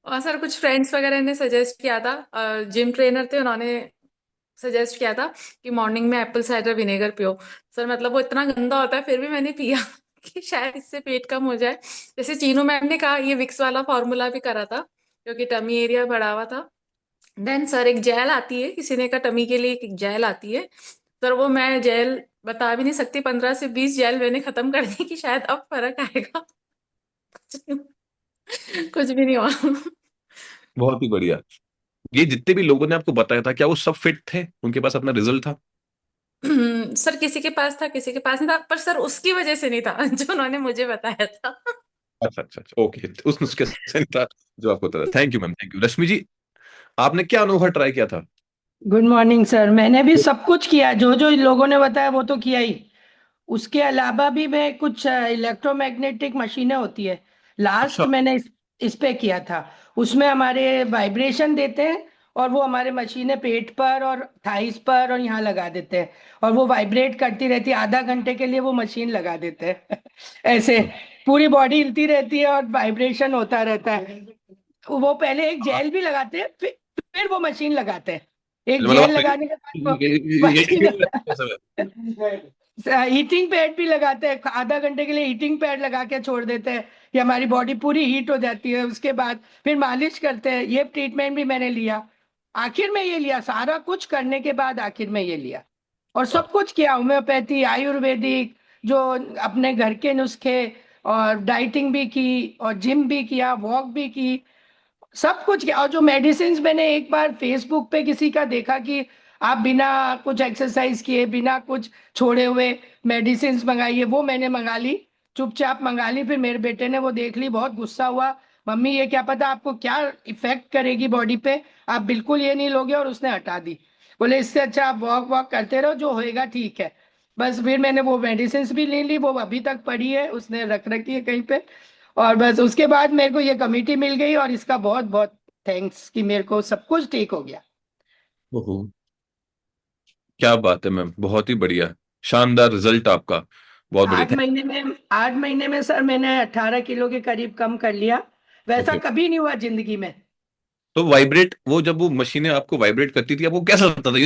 और सर कुछ फ्रेंड्स वगैरह ने सजेस्ट किया था, जिम ट्रेनर थे, उन्होंने सजेस्ट किया था कि मॉर्निंग में एप्पल साइडर विनेगर पियो। सर मतलब वो इतना गंदा होता है, फिर भी मैंने पिया कि शायद इससे पेट कम हो जाए। जैसे चीनू मैम ने कहा, ये विक्स वाला फॉर्मूला भी करा था क्योंकि टमी एरिया बढ़ा हुआ था। देन सर एक जेल आती है, किसी ने कहा टमी के लिए एक जेल आती है। सर वो मैं जेल बता भी नहीं सकती, 15 से 20 जेल मैंने खत्म कर दी कि शायद अब फर्क आएगा। कुछ भी नहीं हुआ। बहुत ही बढ़िया। ये जितने भी लोगों ने आपको बताया था, क्या वो सब फिट थे, उनके पास अपना रिजल्ट था? सर किसी के पास था, किसी के पास नहीं था, पर सर उसकी वजह से नहीं था जो उन्होंने मुझे बताया था। अच्छा अच्छा अच्छा, ओके, उस नुस्खे से नहीं था जो आपको था। Thank you ma'am, thank you. Rashmi ji, आपने क्या अनोखा ट्राई किया था? Good morning sir. मैंने भी सब कुछ किया, जो जो लोगों ने बताया वो तो किया ही। उसके अलावा भी मैं कुछ इलेक्ट्रोमैग्नेटिक मशीनें होती है, अच्छा। लास्ट मैंने इस पे किया था। उसमें हमारे वाइब्रेशन देते हैं, और वो हमारे मशीनें पेट पर और थाइस पर और यहाँ लगा देते हैं, और वो वाइब्रेट करती रहती है, आधा घंटे के लिए वो मशीन लगा देते हैं ऐसे पूरी बॉडी हिलती रहती है और वाइब्रेशन होता रहता है। वो पहले एक जेल भी लगाते हैं, फिर वो मशीन लगाते हैं। एक मतलब जेल आप लगाने के बाद वो ये मशीन हीटिंग पैड भी लगाते हैं, आधा घंटे के लिए हीटिंग पैड लगा के छोड़ देते हैं कि हमारी बॉडी पूरी हीट हो जाती है। उसके बाद फिर मालिश करते हैं। ये ट्रीटमेंट भी मैंने लिया, आखिर में ये लिया, सारा कुछ करने के बाद आखिर में ये लिया। और सब कुछ किया, होम्योपैथी, आयुर्वेदिक, जो अपने घर के नुस्खे, और डाइटिंग भी की, और जिम भी किया, वॉक भी की, सब कुछ किया। और जो मेडिसिन मैंने एक बार फेसबुक पे किसी का देखा कि आप बिना कुछ एक्सरसाइज किए, बिना कुछ छोड़े हुए मेडिसिन मंगाइए, वो मैंने मंगा ली, चुपचाप मंगा ली। फिर मेरे बेटे ने वो देख ली, बहुत गुस्सा हुआ, मम्मी ये क्या पता आपको क्या इफेक्ट करेगी बॉडी पे, आप बिल्कुल ये नहीं लोगे, और उसने हटा दी। बोले इससे अच्छा आप वॉक वॉक करते रहो, जो होएगा ठीक है। बस फिर मैंने वो मेडिसिन भी ले ली, वो अभी तक पड़ी है, उसने रख रखी है कहीं पे। और बस उसके बाद मेरे को ये कमेटी मिल गई, और इसका बहुत बहुत थैंक्स कि मेरे को सब कुछ ठीक हो गया। ओहो, क्या बात है मैम, बहुत ही बढ़िया, शानदार रिजल्ट आपका, बहुत बढ़िया। 8 महीने में सर मैंने 18 किलो के करीब कम कर लिया। वैसा ओके, कभी नहीं हुआ जिंदगी में। तो वाइब्रेट, वो जब वो मशीनें आपको वाइब्रेट करती थी, आपको कैसा लगता था?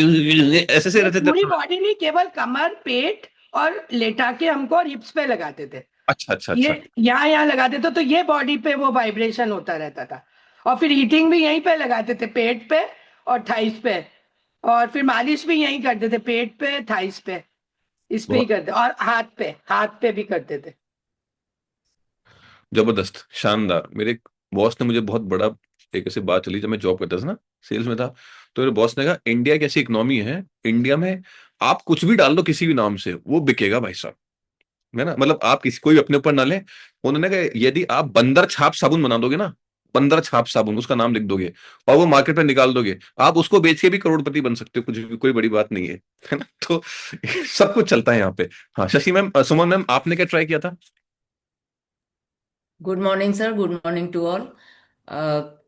ऐसे से ये रहते पूरी थे? बॉडी नहीं, केवल कमर, पेट, और लेटा के हमको रिप्स पे लगाते थे। अच्छा अच्छा ये अच्छा। यहाँ यहाँ लगाते थे, तो ये बॉडी पे वो वाइब्रेशन होता रहता था। और फिर हीटिंग भी यहीं पे लगाते थे, पेट पे और थाइस पे। और फिर मालिश भी यहीं करते थे, पेट पे, थाइस पे, इस पे ही बहुत करते, और हाथ पे भी करते थे। जबरदस्त, शानदार। मेरे बॉस ने मुझे बहुत बड़ा एक ऐसी बात चली, जब मैं जॉब करता था ना, सेल्स में था, तो मेरे बॉस ने कहा इंडिया की ऐसी इकोनॉमी है, इंडिया में आप कुछ भी डाल दो किसी भी नाम से, वो बिकेगा भाई साहब, है ना? मतलब आप किसी कोई अपने ऊपर ना ले। उन्होंने कहा यदि आप बंदर छाप साबुन बना दोगे ना, बंदर छाप साबुन, उसका नाम लिख दोगे और वो मार्केट में निकाल दोगे, आप उसको बेच के भी करोड़पति बन सकते हो, कुछ भी, कोई बड़ी बात नहीं है ना? तो सब कुछ चलता है यहाँ पे। हाँ, शशि मैम, सुमन मैम, आपने क्या ट्राई किया था? Good morning sir, good morning to all.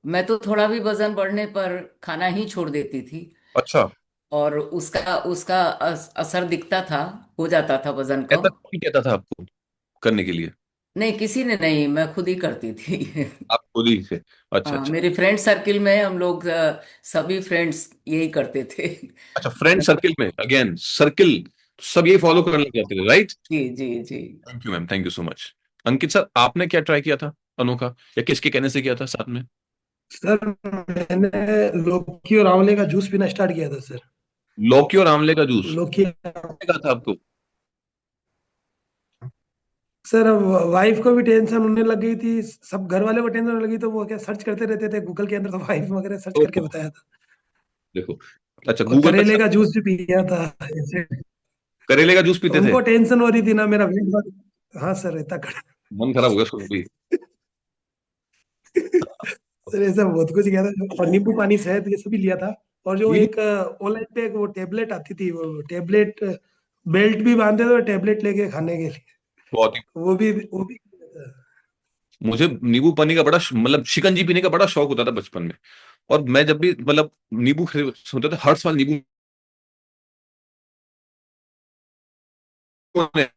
मैं तो थोड़ा भी वजन बढ़ने पर खाना ही छोड़ देती थी, अच्छा, और उसका उसका असर दिखता था, हो जाता था वजन ऐसा कम। कौन कहता था आपको करने के लिए? नहीं, किसी ने नहीं, मैं खुद ही करती थी। आप खुद ही से? अच्छा हाँ, अच्छा मेरे फ्रेंड सर्किल में हम लोग सभी फ्रेंड्स यही करते थे। अच्छा, फ्रेंड सर्किल में, अगेन सर्किल, सब यही फॉलो करने लग जाते थे, राइट? जी जी जी। Thank you ma'am, thank you so much. Ankit sir, आपने क्या ट्राई किया था अनोखा, या किसके कहने से किया था साथ में? सर मैंने लौकी और आंवले का जूस पीना स्टार्ट किया था सर। लौकी और आंवले का जूस लौकी, कहा था आपको? सर अब वाइफ को भी टेंशन होने लग गई थी, सब घर वाले को टेंशन होने लगी, तो वो क्या सर्च करते रहते थे गूगल के अंदर, तो वाइफ वगैरह सर्च करके ओहो, बताया था। देखो, अच्छा, और गूगल पे करेले का सर्च, जूस भी पिया था ऐसे। करेले का जूस तो पीते थे? उनको टेंशन हो रही थी ना, मेरा वेट बढ़। हाँ सर, इतना खड़ा। मन खराब हो गया सुन भी। सर ऐसा बहुत कुछ किया था, और नींबू पानी, शहद, ये सभी लिया था। और जो नींबू, एक ऑनलाइन पे एक वो टेबलेट आती थी, वो टेबलेट बेल्ट भी बांधते थे टेबलेट लेके खाने के लिए, बहुत ही, वो भी किया था। मुझे नींबू पानी का बड़ा मतलब शिकंजी पीने का बड़ा शौक होता था बचपन में। और मैं जब भी मतलब नींबू सुनता था, हर साल नींबू हैं,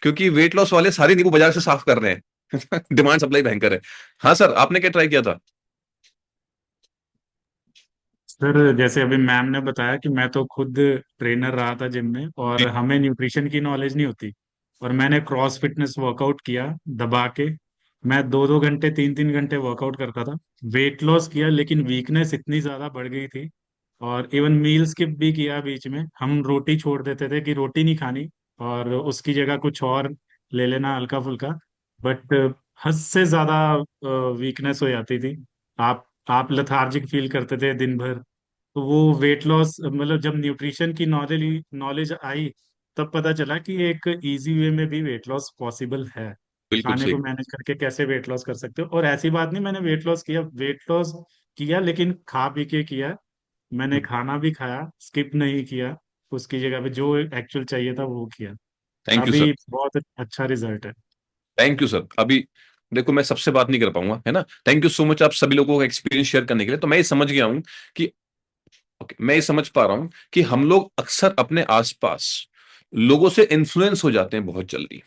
क्योंकि वेट लॉस वाले सारे नींबू बाजार से साफ कर रहे हैं डिमांड सप्लाई भयंकर है। हाँ सर, आपने क्या ट्राई किया था? सर जैसे अभी मैम ने बताया कि मैं तो खुद ट्रेनर रहा था जिम में, और जी। हमें न्यूट्रिशन की नॉलेज नहीं होती। और मैंने क्रॉस फिटनेस वर्कआउट किया दबा के। मैं 2-2 घंटे 3-3 घंटे वर्कआउट करता था, वेट लॉस किया, लेकिन वीकनेस इतनी ज्यादा बढ़ गई थी। और इवन मील स्किप भी किया बीच में, हम रोटी छोड़ देते थे कि रोटी नहीं खानी, और उसकी जगह कुछ और ले लेना हल्का फुल्का। बट हद से ज्यादा वीकनेस हो जाती थी। आप लेथार्जिक फील करते थे दिन भर। तो वो वेट लॉस, मतलब जब न्यूट्रिशन की नॉलेज नॉलेज आई, तब पता चला कि एक इजी वे में भी वेट लॉस पॉसिबल है। बिल्कुल खाने सही। को मैनेज करके कैसे वेट लॉस कर सकते हो। और ऐसी बात नहीं, मैंने वेट लॉस किया लेकिन खा पी के किया। मैंने खाना भी खाया, स्किप नहीं किया, उसकी जगह पे जो एक्चुअल चाहिए था वो किया। Thank you sir. अभी बहुत अच्छा रिजल्ट है। Thank you sir. अभी देखो मैं सबसे बात नहीं कर पाऊंगा, है ना। थैंक यू सो मच आप सभी लोगों का एक्सपीरियंस शेयर करने के लिए। तो मैं ये समझ गया हूं कि ओके, मैं ये समझ पा रहा हूं कि हम लोग अक्सर अपने आसपास लोगों से इन्फ्लुएंस हो जाते हैं बहुत जल्दी,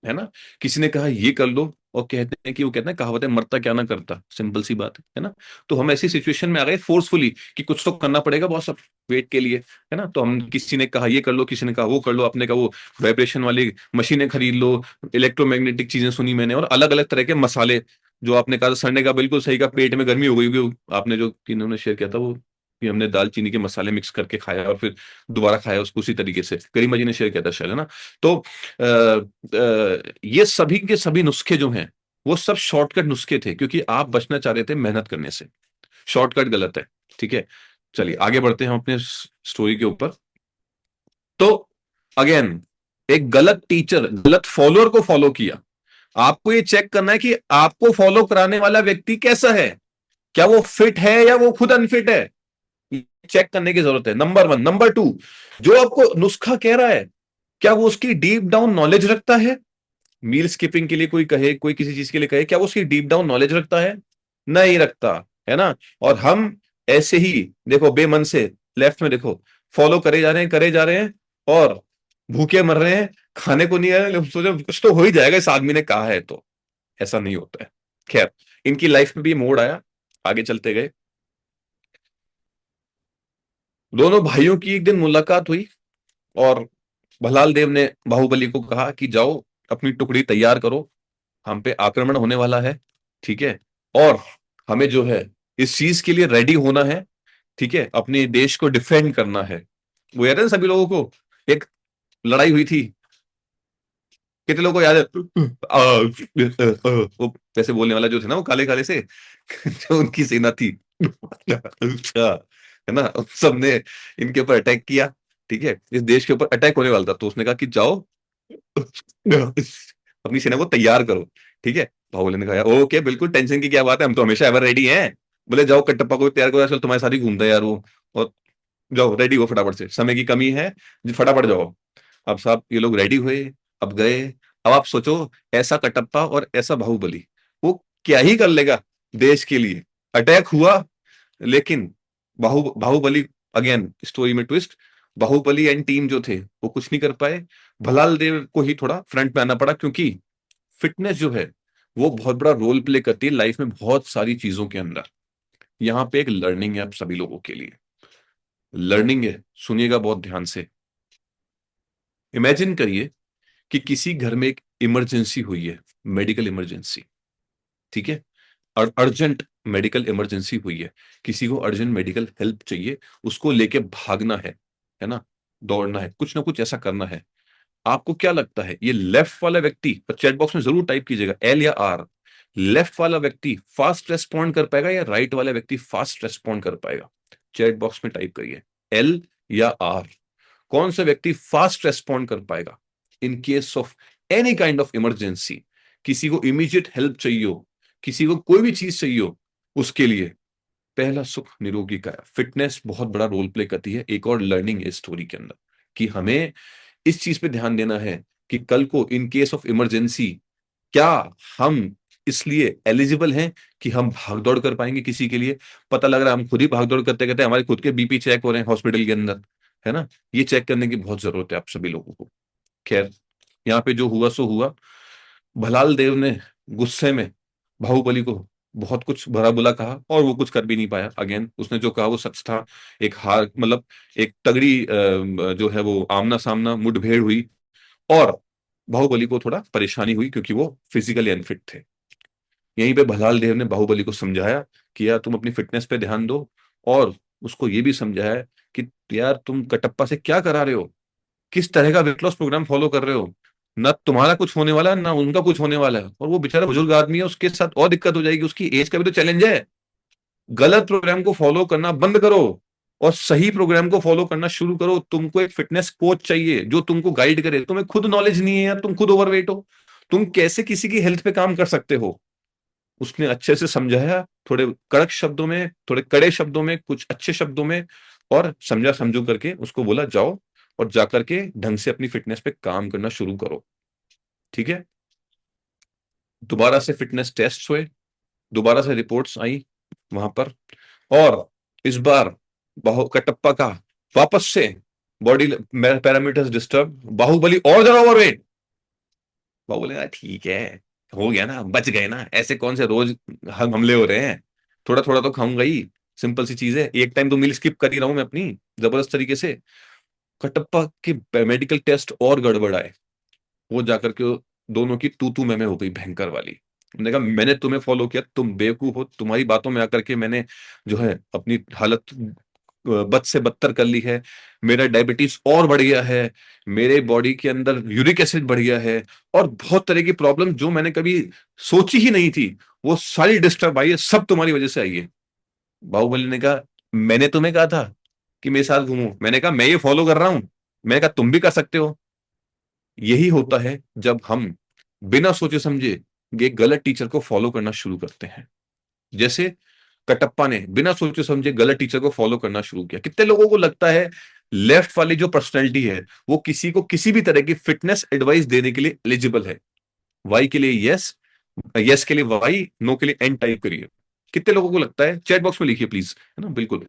है ना। किसी ने कहा ये कर लो, और कहते हैं कि वो कहते हैं कहावत है मरता क्या ना करता, सिंपल सी बात है ना। तो हम ऐसी सिचुएशन में आ गए फोर्सफुली कि कुछ तो करना पड़ेगा बॉस अब वेट के लिए, है ना। तो हम, किसी ने कहा ये कर लो, किसी ने कहा वो कर लो, अपने का वो वाइब्रेशन वाली मशीनें खरीद लो, इलेक्ट्रोमैग्नेटिक चीजें सुनी मैंने, और अलग अलग तरह के मसाले, जो आपने कहा सड़ने का बिल्कुल सही का, पेट में गर्मी हो गई होगी, आपने जो इन्होंने शेयर किया था वो, कि हमने दालचीनी के मसाले मिक्स करके खाया और फिर दोबारा खाया उसको उसी तरीके से, करीमा जी ने शेयर किया था शायद, है ना। तो ये सभी के सभी नुस्खे जो हैं वो सब शॉर्टकट नुस्खे थे, क्योंकि आप बचना चाह रहे थे मेहनत करने से। शॉर्टकट गलत है, ठीक है। चलिए आगे बढ़ते हैं हम अपने स्टोरी के ऊपर। तो अगेन, एक गलत टीचर गलत फॉलोअर को फॉलो किया। आपको ये चेक करना है कि आपको फॉलो कराने वाला व्यक्ति कैसा है, क्या वो फिट है या वो खुद अनफिट है, चेक करने की जरूरत है, नंबर 1। नंबर 2, जो आपको नुस्खा कह रहा है, क्या वो उसकी डीप डाउन नॉलेज रखता है। मील स्किपिंग के लिए कोई कहे, कोई किसी चीज के लिए कहे, क्या वो उसकी डीप डाउन नॉलेज रखता है, नहीं रखता, है ना। और हम ऐसे ही देखो बेमन से, लेफ्ट में देखो, फॉलो करे जा रहे हैं, करे जा रहे हैं, और भूखे मर रहे हैं, खाने को नहीं आ रहे, सोचो कुछ तो हो ही जाएगा, इस आदमी ने कहा है तो। ऐसा नहीं होता है। खैर, इनकी लाइफ में भी मोड़ आया, आगे चलते गए। दोनों भाइयों की एक दिन मुलाकात हुई, और भलाल देव ने बाहुबली को कहा कि जाओ अपनी टुकड़ी तैयार करो, हम पे आक्रमण होने वाला है, ठीक है। और हमें जो है इस चीज के लिए रेडी होना है, ठीक है, अपने देश को डिफेंड करना है। वो याद है ना सभी लोगों को, एक लड़ाई हुई थी, कितने लोगों को याद है, वो वैसे बोलने वाला जो थे ना, वो काले काले से जो उनकी सेना थी, अच्छा, है ना, उन सबने इनके ऊपर अटैक किया, ठीक है, इस देश के ऊपर अटैक होने वाला था। तो उसने कहा कि जाओ अपनी सेना को तैयार करो, ठीक है। बाहुबली ने कहा ओके बिल्कुल, टेंशन की क्या बात है, हम तो हमेशा एवर रेडी हैं। बोले जाओ कटप्पा को तैयार करो, आजकल तुम्हारे साथ ही घूमता है यार वो, और जाओ रेडी हो फटाफट से, समय की कमी है, फटाफट जाओ। अब साहब ये लोग रेडी हुए, अब गए। अब आप सोचो, ऐसा कटप्पा और ऐसा बाहुबली, वो क्या ही कर लेगा देश के लिए। अटैक हुआ, लेकिन बाहुबली, अगेन स्टोरी में ट्विस्ट, बाहुबली एंड टीम जो थे वो कुछ नहीं कर पाए। भलाल देव को ही थोड़ा फ्रंट में आना पड़ा, क्योंकि फिटनेस जो है वो बहुत बड़ा रोल प्ले करती है लाइफ में बहुत सारी चीजों के अंदर। यहाँ पे एक लर्निंग है आप सभी लोगों के लिए, लर्निंग है, सुनिएगा बहुत ध्यान से। इमेजिन करिए कि किसी घर में एक इमरजेंसी हुई है, मेडिकल इमरजेंसी, ठीक है, और अर्जेंट मेडिकल इमरजेंसी हुई है, किसी को अर्जेंट मेडिकल हेल्प चाहिए, उसको लेके भागना है ना, दौड़ना है, कुछ ना कुछ ऐसा करना है। आपको क्या लगता है ये लेफ्ट वाला व्यक्ति, चैट बॉक्स में जरूर टाइप कीजिएगा एल या आर, लेफ्ट वाला व्यक्ति फास्ट रेस्पॉन्ड कर पाएगा या राइट वाला व्यक्ति फास्ट रेस्पॉन्ड कर पाएगा। चैट बॉक्स में टाइप करिए एल या आर, कौन सा व्यक्ति फास्ट रेस्पॉन्ड कर पाएगा in case of any kind of emergency. किसी को इमीडिएट हेल्प चाहिए हो, किसी को कोई भी चीज चाहिए हो, उसके लिए पहला सुख निरोगी काया, फिटनेस बहुत बड़ा रोल प्ले करती है। एक और लर्निंग है स्टोरी के अंदर कि हमें इस चीज पे ध्यान देना है कि कल को इन केस ऑफ इमरजेंसी क्या हम इसलिए एलिजिबल हैं कि हम भागदौड़ कर पाएंगे किसी के लिए। पता लग रहा है हम खुद ही भागदौड़ करते करते हमारे खुद के बीपी चेक हो रहे हैं हॉस्पिटल के अंदर, है ना। ये चेक करने की बहुत जरूरत है आप सभी लोगों को। खैर, यहाँ पे जो हुआ सो हुआ। भलाल देव ने गुस्से में बाहुबली को बहुत कुछ भला बुला कहा, और वो कुछ कर भी नहीं पाया। अगेन उसने जो कहा वो सच था। एक हार, मतलब एक तगड़ी जो है वो आमना सामना मुठभेड़ हुई, और बाहुबली को थोड़ा परेशानी हुई क्योंकि वो फिजिकली अनफिट थे। यहीं पे भलाल देव ने बाहुबली को समझाया कि यार तुम अपनी फिटनेस पे ध्यान दो, और उसको ये भी समझाया कि यार तुम कटप्पा से क्या करा रहे हो, किस तरह का वेट लॉस प्रोग्राम फॉलो कर रहे हो, ना तुम्हारा कुछ होने वाला है ना उनका कुछ होने वाला है। और वो बेचारा बुजुर्ग आदमी है, उसके साथ और दिक्कत हो जाएगी, उसकी एज का भी तो चैलेंज है। गलत प्रोग्राम को फॉलो करना बंद करो और सही प्रोग्राम को फॉलो करना शुरू करो। तुमको एक फिटनेस कोच चाहिए जो तुमको गाइड करे। तुम्हें खुद नॉलेज नहीं है यार, तुम खुद ओवरवेट हो, तुम कैसे किसी की हेल्थ पे काम कर सकते हो। उसने अच्छे से समझाया, थोड़े कड़क शब्दों में, थोड़े कड़े शब्दों में, कुछ अच्छे शब्दों में, और समझा समझू करके उसको बोला जाओ और जाकर के ढंग से अपनी फिटनेस पे काम करना शुरू करो, ठीक है। दोबारा से फिटनेस टेस्ट हुए, दोबारा से रिपोर्ट्स आई वहां पर, और इस बार कटप्पा का वापस से बॉडी पैरामीटर्स डिस्टर्ब, बाहुबली और ज्यादा ओवरवेट। बाहुबली कहा, ठीक है, हो गया ना, बच गए ना, ऐसे कौन से रोज हमले हो रहे हैं, थोड़ा थोड़ा तो खाऊंगा ही, सिंपल सी चीज है, एक टाइम तो मील स्किप कर ही रहा हूं मैं अपनी जबरदस्त तरीके से। कटप्पा के मेडिकल टेस्ट और गड़बड़ाए, वो जाकर के दोनों की तू तू मैं हो गई भयंकर वाली। मैंने कहा मैंने तुम्हें फॉलो किया, तुम बेवकूफ हो, तुम्हारी बातों में आकर के मैंने जो है अपनी हालत बद से बदतर कर ली है, मेरा डायबिटीज और बढ़ गया है, मेरे बॉडी के अंदर यूरिक एसिड बढ़ गया है, और बहुत तरह की प्रॉब्लम जो मैंने कभी सोची ही नहीं थी, वो सारी डिस्टर्ब आई है, सब तुम्हारी वजह से आई है। बाहुबली ने कहा मैंने तुम्हें कहा था कि मेरे साथ घूमो, मैंने कहा मैं ये फॉलो कर रहा हूं, मैंने कहा तुम भी कर सकते हो। यही होता है जब हम बिना सोचे समझे ये गलत टीचर को फॉलो करना शुरू करते हैं। जैसे कटप्पा ने बिना सोचे समझे गलत टीचर को फॉलो करना शुरू किया। कितने लोगों को लगता है लेफ्ट वाली जो पर्सनैलिटी है वो किसी को किसी भी तरह की फिटनेस एडवाइस देने के लिए एलिजिबल है। वाई के लिए यस, यस के लिए वाई, नो के लिए एन टाइप करिए। कितने लोगों को लगता है? चैट बॉक्स में लिखिए प्लीज, है ना। बिल्कुल,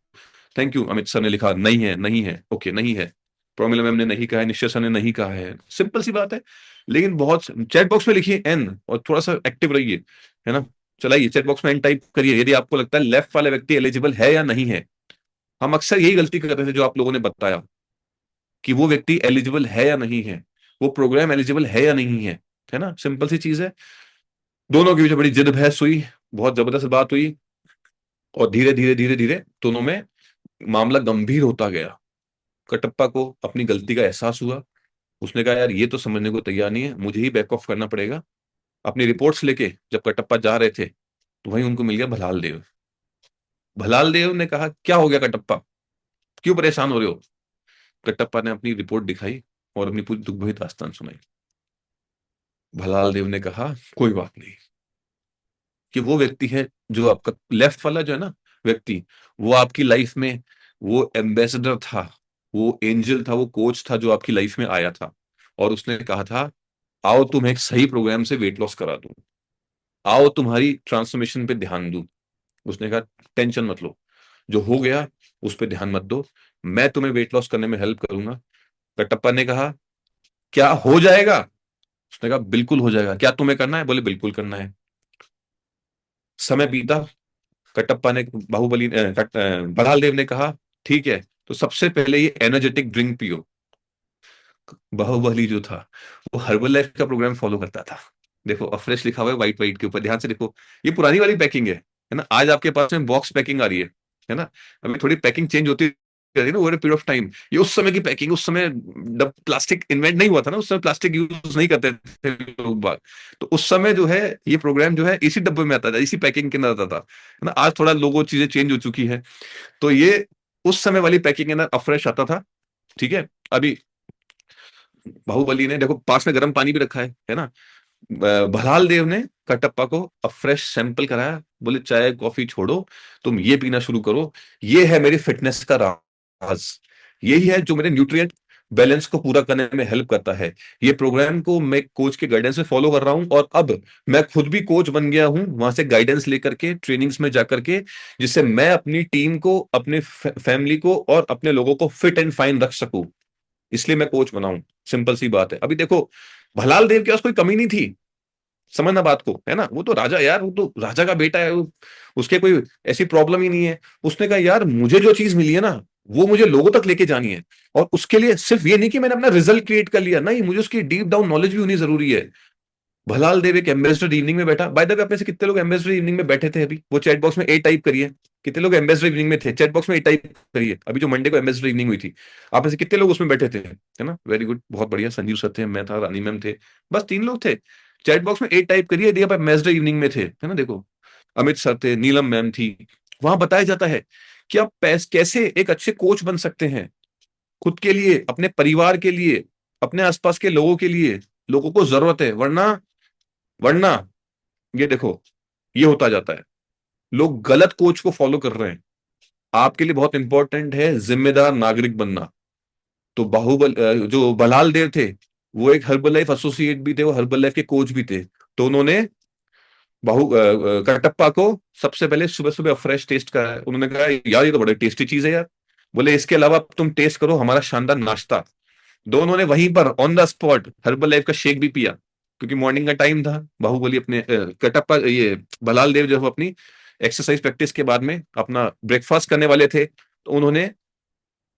थैंक यू। अमित सर ने लिखा नहीं है, नहीं है, ओके नहीं है। प्रोमिला मैम ने नहीं कहा है, निश्चय सर ने नहीं कहा है, सिंपल सी बात है। लेकिन बहुत चैट बॉक्स में लिखिए एन और थोड़ा सा एक्टिव रहिए, है ना। चलाइए चैट बॉक्स में एन टाइप करिए यदि आपको लगता है लेफ्ट वाला व्यक्ति एलिजिबल है या नहीं है। हम अक्सर यही गलती कर रहे थे जो आप लोगों ने बताया कि वो व्यक्ति एलिजिबल है या नहीं है, वो प्रोग्राम एलिजिबल है या नहीं है ना। सिंपल सी चीज है। दोनों के बीच बड़ी जिद बहस हुई, बहुत जबरदस्त बात हुई, और धीरे धीरे धीरे धीरे दोनों में मामला गंभीर होता गया। कटप्पा को अपनी गलती का एहसास हुआ, उसने कहा यार ये तो समझने को तैयार नहीं है, मुझे ही बैक ऑफ करना पड़ेगा। अपनी रिपोर्ट्स लेके जब कटप्पा जा रहे थे तो वहीं उनको मिल गया भलाल देव। भलाल देव ने कहा क्या हो गया कटप्पा, क्यों परेशान हो रहे हो? कटप्पा ने अपनी रिपोर्ट दिखाई और अपनी पूरी दुख भरी दास्तान सुनाई। भलाल देव ने कहा कोई बात नहीं, कि वो व्यक्ति है जो आपका लेफ्ट वाला जो है ना व्यक्ति, वो आपकी लाइफ में वो एम्बेसडर था, वो एंजल था, वो कोच था जो आपकी लाइफ में आया था, और उसने कहा था आओ तुम एक सही प्रोग्राम से वेट लॉस करा दूं, आओ तुम्हारी ट्रांसफॉर्मेशन पे ध्यान दूं। उसने कहा टेंशन मत लो, जो हो गया उस पर ध्यान मत दो, मैं तुम्हें वेट लॉस करने में हेल्प करूंगा। कटप्पा ने कहा क्या हो जाएगा? उसने कहा बिल्कुल हो जाएगा, क्या तुम्हें करना है? बोले बिल्कुल करना है। समय बीता, कटप्पा ने बलहाल देव ने कहा ठीक है, तो सबसे पहले ये एनर्जेटिक ड्रिंक पियो। बाहुबली जो था वो हर्बल लाइफ का प्रोग्राम फॉलो करता था। देखो फ्रेश लिखा हुआ है व्हाइट व्हाइट के ऊपर, ध्यान से देखो, ये पुरानी वाली पैकिंग है ना। आज आपके पास में बॉक्स पैकिंग आ रही है ना। अभी थोड़ी पैकिंग चेंज होती रहती है ना over a period of time. ये उस समय की पैकिंग, उस समय जब प्लास्टिक इन्वेंट नहीं हुआ था ना, उस समय प्लास्टिक यूज नहीं करते थे लोग बाग, तो उस समय जो है ये प्रोग्राम जो है इसी डब्बे में आता था, इसी पैकिंग के अंदर आता था, है ना। आज थोड़ा लोगों चीजें चेंज हो चुकी है, तो ये उस समय वाली पैकिंग के अंदर अफ्रेश आता था। ठीक है, अभी बाहुबली ने देखो पास में गर्म पानी भी रखा है ना। भलाल देव ने कटप्पा को फ्रेश सैंपल कराया, बोले चाय कॉफी छोड़ो, तुम ये पीना शुरू करो, ये है मेरी फिटनेस का राज, यही है जो मेरे न्यूट्रिएंट बैलेंस को पूरा करने में हेल्प करता है। ये प्रोग्राम को मैं कोच के गाइडेंस में फॉलो कर रहा हूं, और अब मैं खुद भी कोच बन गया हूं, वहां से गाइडेंस लेकर के ट्रेनिंग्स में जाकर के, जिससे मैं अपनी टीम को, अपने फैमिली को और अपने लोगों को फिट एंड फाइन रख सकूं, इसलिए मैं कोच बनाऊं। सिंपल सी बात है। अभी देखो भलाल देव के पास कोई कमी नहीं थी, समझना बात को, है ना। वो तो राजा यार, वो तो राजा का बेटा है, उसके कोई ऐसी प्रॉब्लम ही नहीं है। उसने कहा यार मुझे जो चीज मिली है ना वो मुझे लोगों तक लेके जानी है, और उसके लिए सिर्फ ये नहीं कि मैंने अपना रिजल्ट क्रिएट कर लिया, नहीं, मुझे उसकी डीप डाउन नॉलेज भी होनी जरूरी है। भलाल देव एक एम्बेसडर इवनिंग में बैठा। बाय द वे आप में से कितने लोग एम्बेसडर इवनिंग में बैठे थे? अभी वो चैट बॉक्स में ए टाइप करिए, कितने लोग एम्बेसडर इवनिंग में थे? चैट बॉक्स में ए टाइप करिए, अभी जो मंडे को एम्बेसडर इवनिंग हुई थी, आप में से कितने लोग उसमें बैठे थे? है ना, वेरी गुड, बहुत बढ़िया। संजीव सर थे, मैं था, रानी मैम थे, बस 3 लोग थे। चैट बॉक्स में ए टाइप करिए यदि आप एम्बेसडर इवनिंग में थे, है ना। देखो अमित सर थे, नीलम मैम थी, वहां बताया जाता है कि आप कैसे एक अच्छे कोच बन सकते हैं, खुद के लिए, अपने परिवार के लिए, अपने आसपास के लोगों के लिए। लोगों को जरूरत है, वरना वरना ये देखो ये होता जाता है, लोग गलत कोच को फॉलो कर रहे हैं। आपके लिए बहुत इंपॉर्टेंट है जिम्मेदार नागरिक बनना। तो जो बलाल देव थे वो एक हर्बल लाइफ एसोसिएट भी थे, वो हर्बल लाइफ के कोच भी थे, तो उन्होंने कटप्पा को सबसे पहले सुबह सुबह फ्रेश टेस्ट कराया। उन्होंने कहा यार ये तो बड़ी टेस्टी चीज है यार। बोले इसके अलावा तुम टेस्ट करो हमारा शानदार नाश्ता। दोनों ने वहीं पर on the spot herbal life का शेक भी पिया, क्योंकि मॉर्निंग का टाइम था। बाहुबली अपने कटप्पा ये भलाल देव जो है अपनी एक्सरसाइज प्रैक्टिस के बाद में अपना ब्रेकफास्ट करने वाले थे, तो उन्होंने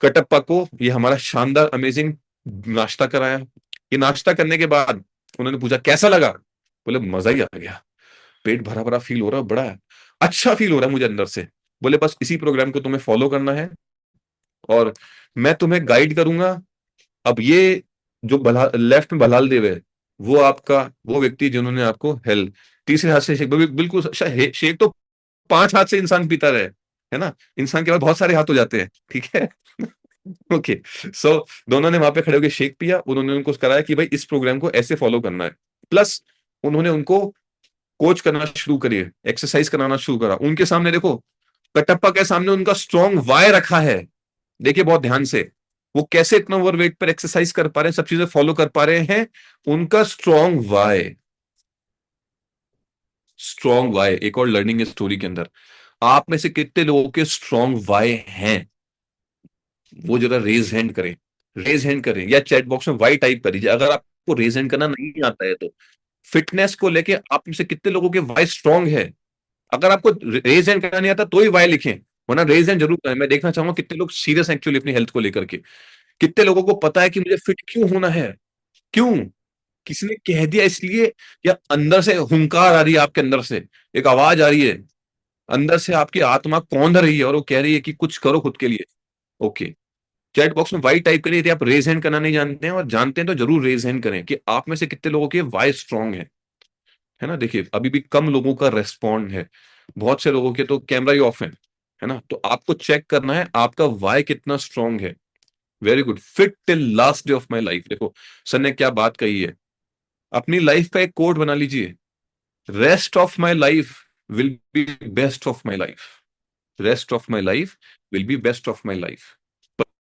कटप्पा को ये हमारा शानदार अमेजिंग नाश्ता कराया। ये नाश्ता करने के बाद उन्होंने पूछा कैसा लगा। बोले मजा ही आ गया, पेट भरा भरा फील हो रहा है, बड़ा अच्छा फील हो रहा है मुझे अंदर से। बोले बस इसी प्रोग्राम को तुम्हें फॉलो करना है और मैं तुम्हें गाइड करूंगा। अब ये जो लेफ्ट में भलाल देव है वो आपका वो व्यक्ति जिन्होंने आपको हेल्थ तीसरे हाथ से शेक, बिल्कुल शेक तो 5 हाथ से इंसान पीता रहे, है ना, इंसान के पास बहुत सारे हाथ हो जाते हैं, ठीक है। ओके, सो दोनों ने वहां पे खड़े होकर शेक पिया। उन्होंने उनको कराया कि भाई इस प्रोग्राम को ऐसे फॉलो करना है। प्लस उन्होंने उनको कोच करना शुरू करिए, एक्सरसाइज कराना शुरू करा। उनके सामने देखो, कटप्पा के सामने उनका स्ट्रॉन्ग वाई रखा है। देखिए बहुत ध्यान से वो कैसे इतना ओवरवेट पर एक्सरसाइज कर पा रहे हैं, सब चीजें फॉलो कर पा रहे हैं। उनका स्ट्रॉन्ग वाई, स्ट्रॉन्ग वाई एक और लर्निंग स्टोरी के अंदर। आप में से कितने लोगों के स्ट्रॉन्ग वाई हैं, वो जरा रेज हैंड करें, रेज हैंड करें या चैट बॉक्स में वाई टाइप कर दीजिए अगर आपको रेज हैंड करना नहीं आता है तो। फिटनेस को लेके आप में से कितने लोगों के वाई स्ट्रॉन्ग है। अगर आपको रेज हैंड करना नहीं आता तो ही वाई लिखें, वरना रेज हैंड जरूर करें। मैं देखना चाहूंगा कितने लोग सीरियस एक्चुअली अपनी हेल्थ को लेकर के। कितने लोगों को पता है कि मुझे फिट क्यों होना है, क्यों, किसी ने कह दिया इसलिए, या अंदर से हुंकार आ रही है, आपके अंदर से एक आवाज आ रही है, अंदर से आपकी आत्मा कौंध रही है और वो कह रही है कि कुछ करो खुद के लिए। ओके, चैट बॉक्स में वाई टाइप करिए। यदि आप रेज हैंड करना नहीं जानते हैं और जानते हैं तो जरूर रेज हैंड करें कि आप में से कितने लोगों के वाई स्ट्रांग है ना। देखिए अभी भी कम लोगों का रेस्पॉन्ड है, बहुत से लोगों के तो कैमरा ही ऑफ है ना। तो आपको चेक करना है आपका वाई कितना स्ट्रांग है। Very good, fit till last day of my life. देखो सर ने क्या बात कही है, अपनी लाइफ का एक कोट बना लीजिए, rest of my life will be best of my life, rest of my life will be best of my life.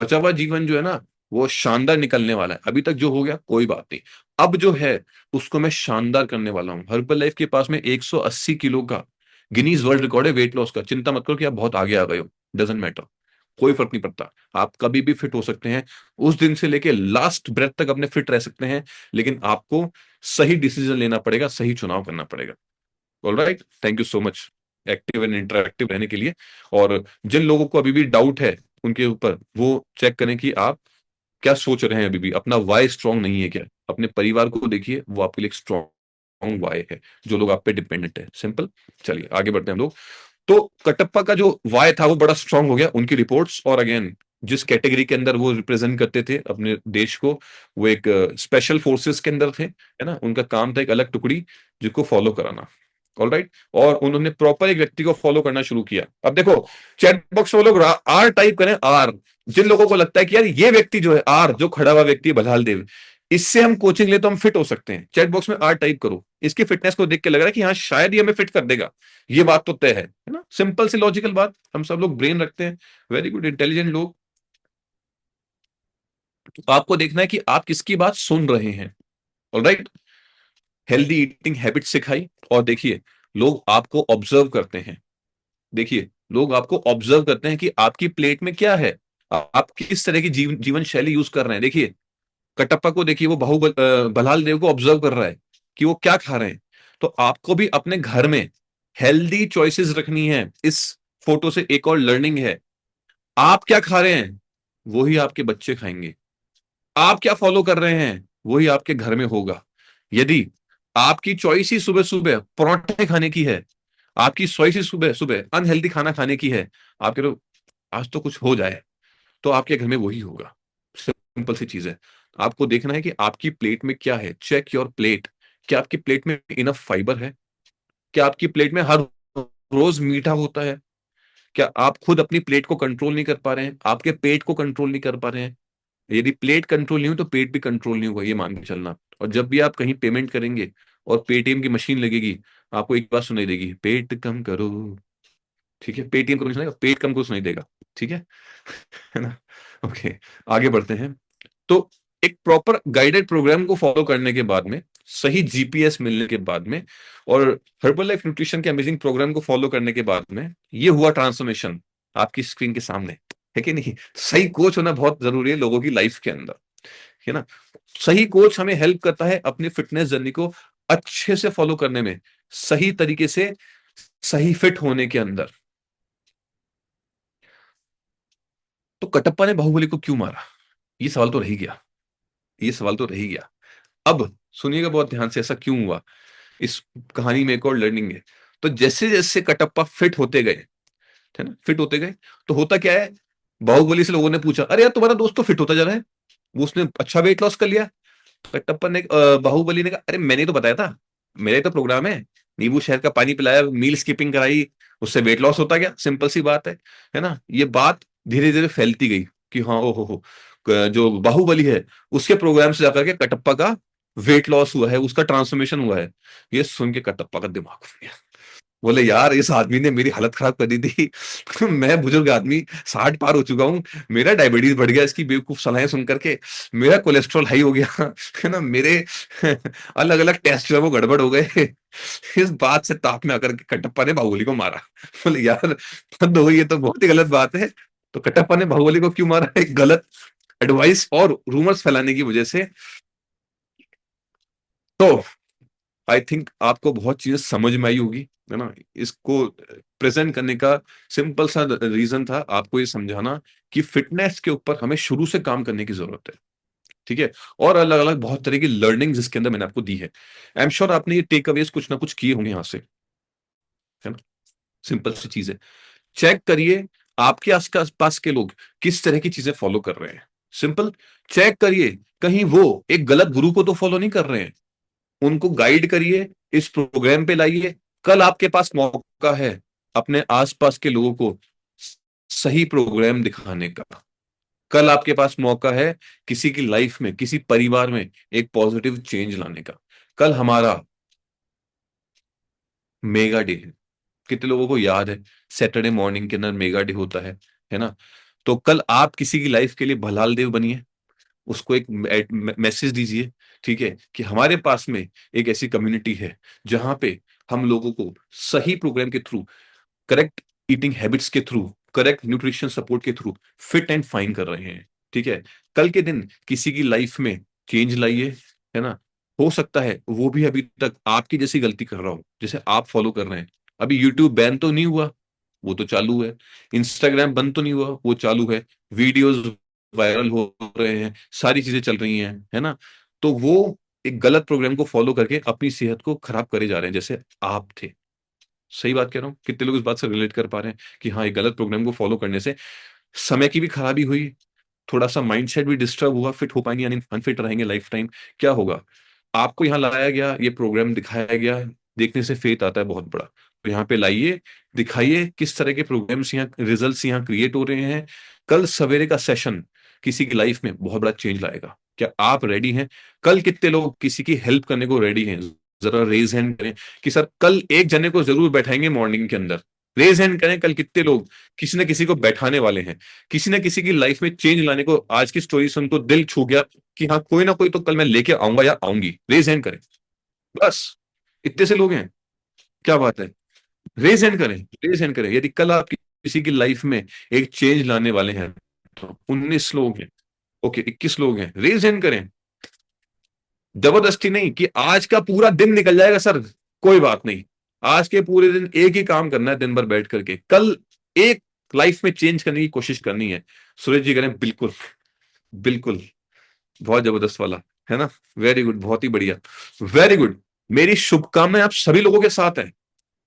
बचा हुआ जीवन जो है ना वो शानदार निकलने वाला है। अभी तक जो हो गया कोई बात नहीं, अब जो है उसको मैं शानदार करने वाला हूं। हर्बल लाइफ के पास में 180 किलो का गिनीज वर्ल्ड रिकॉर्ड है वेट लॉस का। चिंता मत करो कि आप बहुत आगे आ गए हो, डजेंट मैटर, कोई फर्क नहीं पड़ता। आप कभी भी फिट हो सकते हैं, उस दिन से लेके लास्ट ब्रेथ तक अपने फिट रह सकते हैं, लेकिन आपको सही डिसीजन लेना पड़ेगा, सही चुनाव करना पड़ेगा। Alright, thank you so much active and interactive रहने के लिए। और जिन लोगों को अभी भी डाउट है उनके ऊपर, वो चेक करें कि आप क्या सोच रहे हैं। अभी भी अपना वाई स्ट्रांग नहीं है क्या, अपने परिवार को देखिए, वो आपके लिए स्ट्रांग वाई है, जो लोग आप पे डिपेंडेंट है। सिंपल, चलिए आगे बढ़ते हैं हम लोग। तो कटप्पा का जो वाई था वो बड़ा स्ट्रांग हो गया, उनकी रिपोर्ट्स। और अगेन जिस कैटेगरी के अंदर वो रिप्रेजेंट करते थे अपने देश को, वो एक स्पेशल फोर्सेस के अंदर थे, है ना। उनका काम था एक अलग टुकड़ी जिसको फॉलो कराना। ऑलराइट, और उन्होंने प्रॉपर एक व्यक्ति को फॉलो करना शुरू किया। अब देखो चैट बॉक्स में लोग आर टाइप करें, आर। जिन लोगों को लगता है कि यार ये व्यक्ति जो है आर, जो खड़ा हुआ व्यक्ति भलाल देव, इससे हम कोचिंग ले तो हम फिट हो सकते हैं, चैट बॉक्स में आर टाइप करो। इसकी फिटनेस को देख के लग रहा है कि हाँ शायद ये हमें फिट कर देगा, ये बात तो तय है ना। सिंपल सी लॉजिकल बात, हम सब लोग ब्रेन रखते हैं, वेरी गुड इंटेलिजेंट लोग। तो आपको देखना है कि आप किसकी बात सुन रहे हैं। ऑलराइट, हेल्दी ईटिंग हैबिट सिखाई। और देखिए लोग आपको ऑब्जर्व करते हैं, देखिए लोग आपको ऑब्जर्व करते हैं कि आपकी प्लेट में क्या है, आप किस तरह की जीवन शैली यूज कर रहे हैं। देखिए कटप्पा को देखिए, वो भलाल देव को ऑब्जर्व कर रहा है कि वो क्या खा रहे हैं। तो आपको भी अपने घर में हेल्दी चॉइसेस रखनी है। इस फोटो से एक और लर्निंग है, आप क्या खा रहे हैं वही आपके बच्चे खाएंगे, आप क्या फॉलो कर रहे हैं वही आपके घर में होगा। यदि आपकी चॉइस ही सुबह सुबह परोठे खाने की है, आपकी चॉइस ही सुबह सुबह अनहेल्दी खाना खाने की है, आपके तो आज तो कुछ हो जाए, तो आपके घर में वही होगा। सिंपल सी चीज है, आपको देखना है कि आपकी प्लेट में क्या है। चेक योर प्लेट, क्या आपकी प्लेट में इनफ फाइबर है, क्या आपकी प्लेट में हर रोज मीठा होता है, क्या आप खुद अपनी प्लेट को कंट्रोल नहीं कर पा रहे हैं, आपके पेट को कंट्रोल नहीं कर पा रहे हैं। यदि प्लेट कंट्रोल नहीं हो तो पेट भी कंट्रोल नहीं होगा, ये मान के चलना। और जब भी आप कहीं पेमेंट करेंगे और पेटीएम की मशीन लगेगी, आपको एक बात सुनाई देगी, पेट कम करो, ठीक है। पेटीएम को नहीं सुनाएगा, पेट कम को सुनाई देगा, ठीक है। है ना। ओके, आगे बढ़ते हैं। तो एक प्रॉपर गाइडेड प्रोग्राम को फॉलो करने के बाद में सही जीपीएस मिलने के बाद में और हर्बल लाइफ न्यूट्रिशन के अमेजिंग प्रोग्राम को फॉलो करने के बाद में ये हुआ ट्रांसफॉर्मेशन आपकी स्क्रीन के सामने, है कि नहीं? सही कोच होना बहुत जरूरी है लोगों की लाइफ के अंदर, है ना? सही कोच हमें हेल्प करता है अपनी फिटनेस जर्नी को अच्छे से फॉलो करने में, सही तरीके से सही फिट होने के अंदर। तो कटप्पा ने बाहुबली को क्यों मारा? ये सवाल तो रह ही गया, ये सवाल तो रह ही गया। अब सुनिएगा बहुत ध्यान से, ऐसा क्यों हुआ? इस कहानी में एक और लर्निंग है। तो जैसे जैसे कटप्पा फिट होते गए, है ना, फिट होते गए, तो होता क्या है, बाहुबली से लोगों ने पूछा, अरे यार तुम्हारा दोस्त तो फिट होता जा रहा है, वो उसने अच्छा वेट लॉस कर लिया। कटप्पा ने बाहुबली ने कहा, अरे मैंने तो बताया था, मेरा तो प्रोग्राम है, नींबू शहद का पानी पिलाया, मील स्किपिंग कराई, उससे वेट लॉस होता गया, सिंपल सी बात है ना? ये बात धीरे धीरे फैलती गई कि हाँ ओ हो, जो बाहुबली है उसके प्रोग्राम से जाकर के कटप्पा का वेट लॉस हुआ है, उसका ट्रांसफॉर्मेशन हुआ है। ये सुन के कटप्पा का दिमाग खुल गया, बोले यार इस आदमी ने मेरी हालत खराब कर दी थी। मैं बुजुर्ग आदमी, 60 पार हो चुका हूँ, मेरा डायबिटीज बढ़ गया इसकी बेवकूफ सलाहें सुन करके, मेरा कोलेस्ट्रॉल हाई हो गया, है ना, मेरे अलग अलग टेस्ट जो है वो गड़बड़ हो गए। इस बात से ताप में आकर के कटप्पा ने बाहुबली को मारा। बोले यार तो ये तो बहुत ही गलत बात है। तो कटप्पा ने बाहुबली को क्यों मारा? एक गलत एडवाइस और रूमर्स फैलाने की वजह से। तो आई थिंक आपको बहुत चीजें समझ में आई होगी, है ना? इसको प्रेजेंट करने का सिंपल सा रीजन था आपको ये समझाना कि फिटनेस के ऊपर हमें शुरू से काम करने की जरूरत है, ठीक है? और अलग अलग बहुत तरह की लर्निंग जिसके अंदर मैंने आपको दी है, आई एम श्योर आपने ये टेक अवेज कुछ ना कुछ किए होंगे यहां से, है ना? सिंपल सी चीज है, चेक करिए आपके आसपास पास के लोग किस तरह की चीजें फॉलो कर रहे हैं। सिंपल चेक करिए कहीं वो एक गलत गुरु को तो फॉलो नहीं कर रहे हैं, उनको गाइड करिए, इस प्रोग्राम पे लाइए। कल आपके पास मौका है अपने आसपास के लोगों को सही प्रोग्राम दिखाने का, कल आपके पास मौका है किसी की लाइफ में, किसी परिवार में एक पॉजिटिव चेंज लाने का। कल हमारा मेगा डे है, कितने लोगों को याद है सैटरडे मॉर्निंग के अंदर मेगा डे होता है ना? तो कल आप किसी की लाइफ के लिए भलाल देव बनिए, उसको एक मैसेज दीजिए, ठीक है, कि हमारे पास में एक ऐसी कम्युनिटी है जहां पे हम लोगों को सही प्रोग्राम के थ्रू, करेक्ट ईटिंग हैबिट्स के थ्रू, करेक्ट न्यूट्रिशन सपोर्ट के थ्रू फिट एंड फाइन कर रहे हैं, ठीक है? कल के दिन किसी की लाइफ में चेंज लाइए, है ना? हो सकता है वो भी अभी तक आपकी जैसी गलती कर रहा हो जैसे आप फॉलो कर रहे हैं। अभी यूट्यूब बैन तो नहीं हुआ, वो तो चालू है, इंस्टाग्राम बंद तो नहीं हुआ, वो चालू है, वीडियोस वायरल हो रहे हैं, सारी चीजें चल रही हैं, है ना? तो वो एक गलत प्रोग्राम को फॉलो करके अपनी सेहत को खराब करे जा रहे हैं जैसे आप थे। सही बात कह रहा हूं? कितने लोग इस बात से रिलेट कर पा रहे हैं कि हाँ, एक गलत प्रोग्राम को फॉलो करने से समय की भी खराबी हुई, थोड़ा सा माइंडसेट भी डिस्टर्ब हुआ, फिट हो पाएंगे यानी अनफिट रहेंगे लाइफ टाइम। क्या होगा? आपको यहाँ लाया गया, ये प्रोग्राम दिखाया गया, देखने से फेथ आता है बहुत बड़ा, तो यहाँ पे लाइए, दिखाइए किस तरह के प्रोग्राम्स यहाँ, रिजल्ट्स यहाँ क्रिएट हो रहे हैं। कल सवेरे का सेशन किसी की लाइफ में बहुत बड़ा चेंज लाएगा। क्या आप रेडी हैं? कल कितने लोग किसी की हेल्प करने को रेडी हैं? जरा रेज हैंड करें कि सर कल एक जने को जरूर बैठाएंगे मॉर्निंग के अंदर। रेज हैंड करें, कल कितने लोग किसी न किसी को बैठाने वाले हैं, किसी न किसी की लाइफ में चेंज लाने को। आज की स्टोरी सुन तो दिल छू गया कि हाँ, कोई ना कोई तो कल मैं लेके आऊंगा या आऊंगी। रेज हैंड करें, बस इतने से लोग हैं, क्या बात है? रेज हैंड करें, रेज हैंड करें यदि कल आप किसी की लाइफ में एक चेंज लाने वाले हैं। तो 19 लोग हैं, ओके 21 लोग हैं, रेज हैंड करें। जबरदस्ती नहीं कि आज का पूरा दिन निकल जाएगा सर, कोई बात नहीं, आज के पूरे दिन एक ही काम करना है दिन भर बैठ करके, कल एक लाइफ में चेंज करने की कोशिश करनी है। सुरेश जी करें, बिल्कुल बिल्कुल, बहुत जबरदस्त वाला, है ना? वेरी गुड, बहुत ही बढ़िया, वेरी गुड। मेरी शुभकामनाएं आप सभी लोगों के साथ है,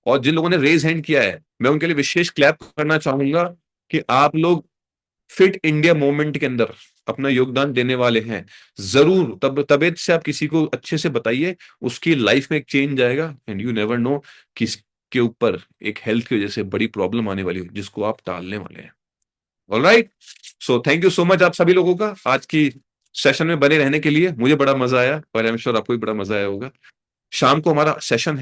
और जिन लोगों ने रेज हैंड किया है मैं उनके लिए विशेष क्लैप करना चाहूंगा कि आप लोग फिट इंडिया मूवमेंट के अंदर अपना योगदान देने वाले हैं। जरूर तबियत से आप किसी को अच्छे से बताइए, उसकी लाइफ में एक चेंज आएगा, एंड यू नेवर नो किसके ऊपर एक हेल्थ की वजह से बड़ी प्रॉब्लम आने वाली हो जिसको आप टालने वाले हैं। Alright, so thank you so much आप सभी लोगों का आज की सेशन में बने रहने के लिए। मुझे बड़ा मजा आया और आई एम श्योर आपको भी बड़ा मजा आया होगा। शाम को हमारा सेशन है।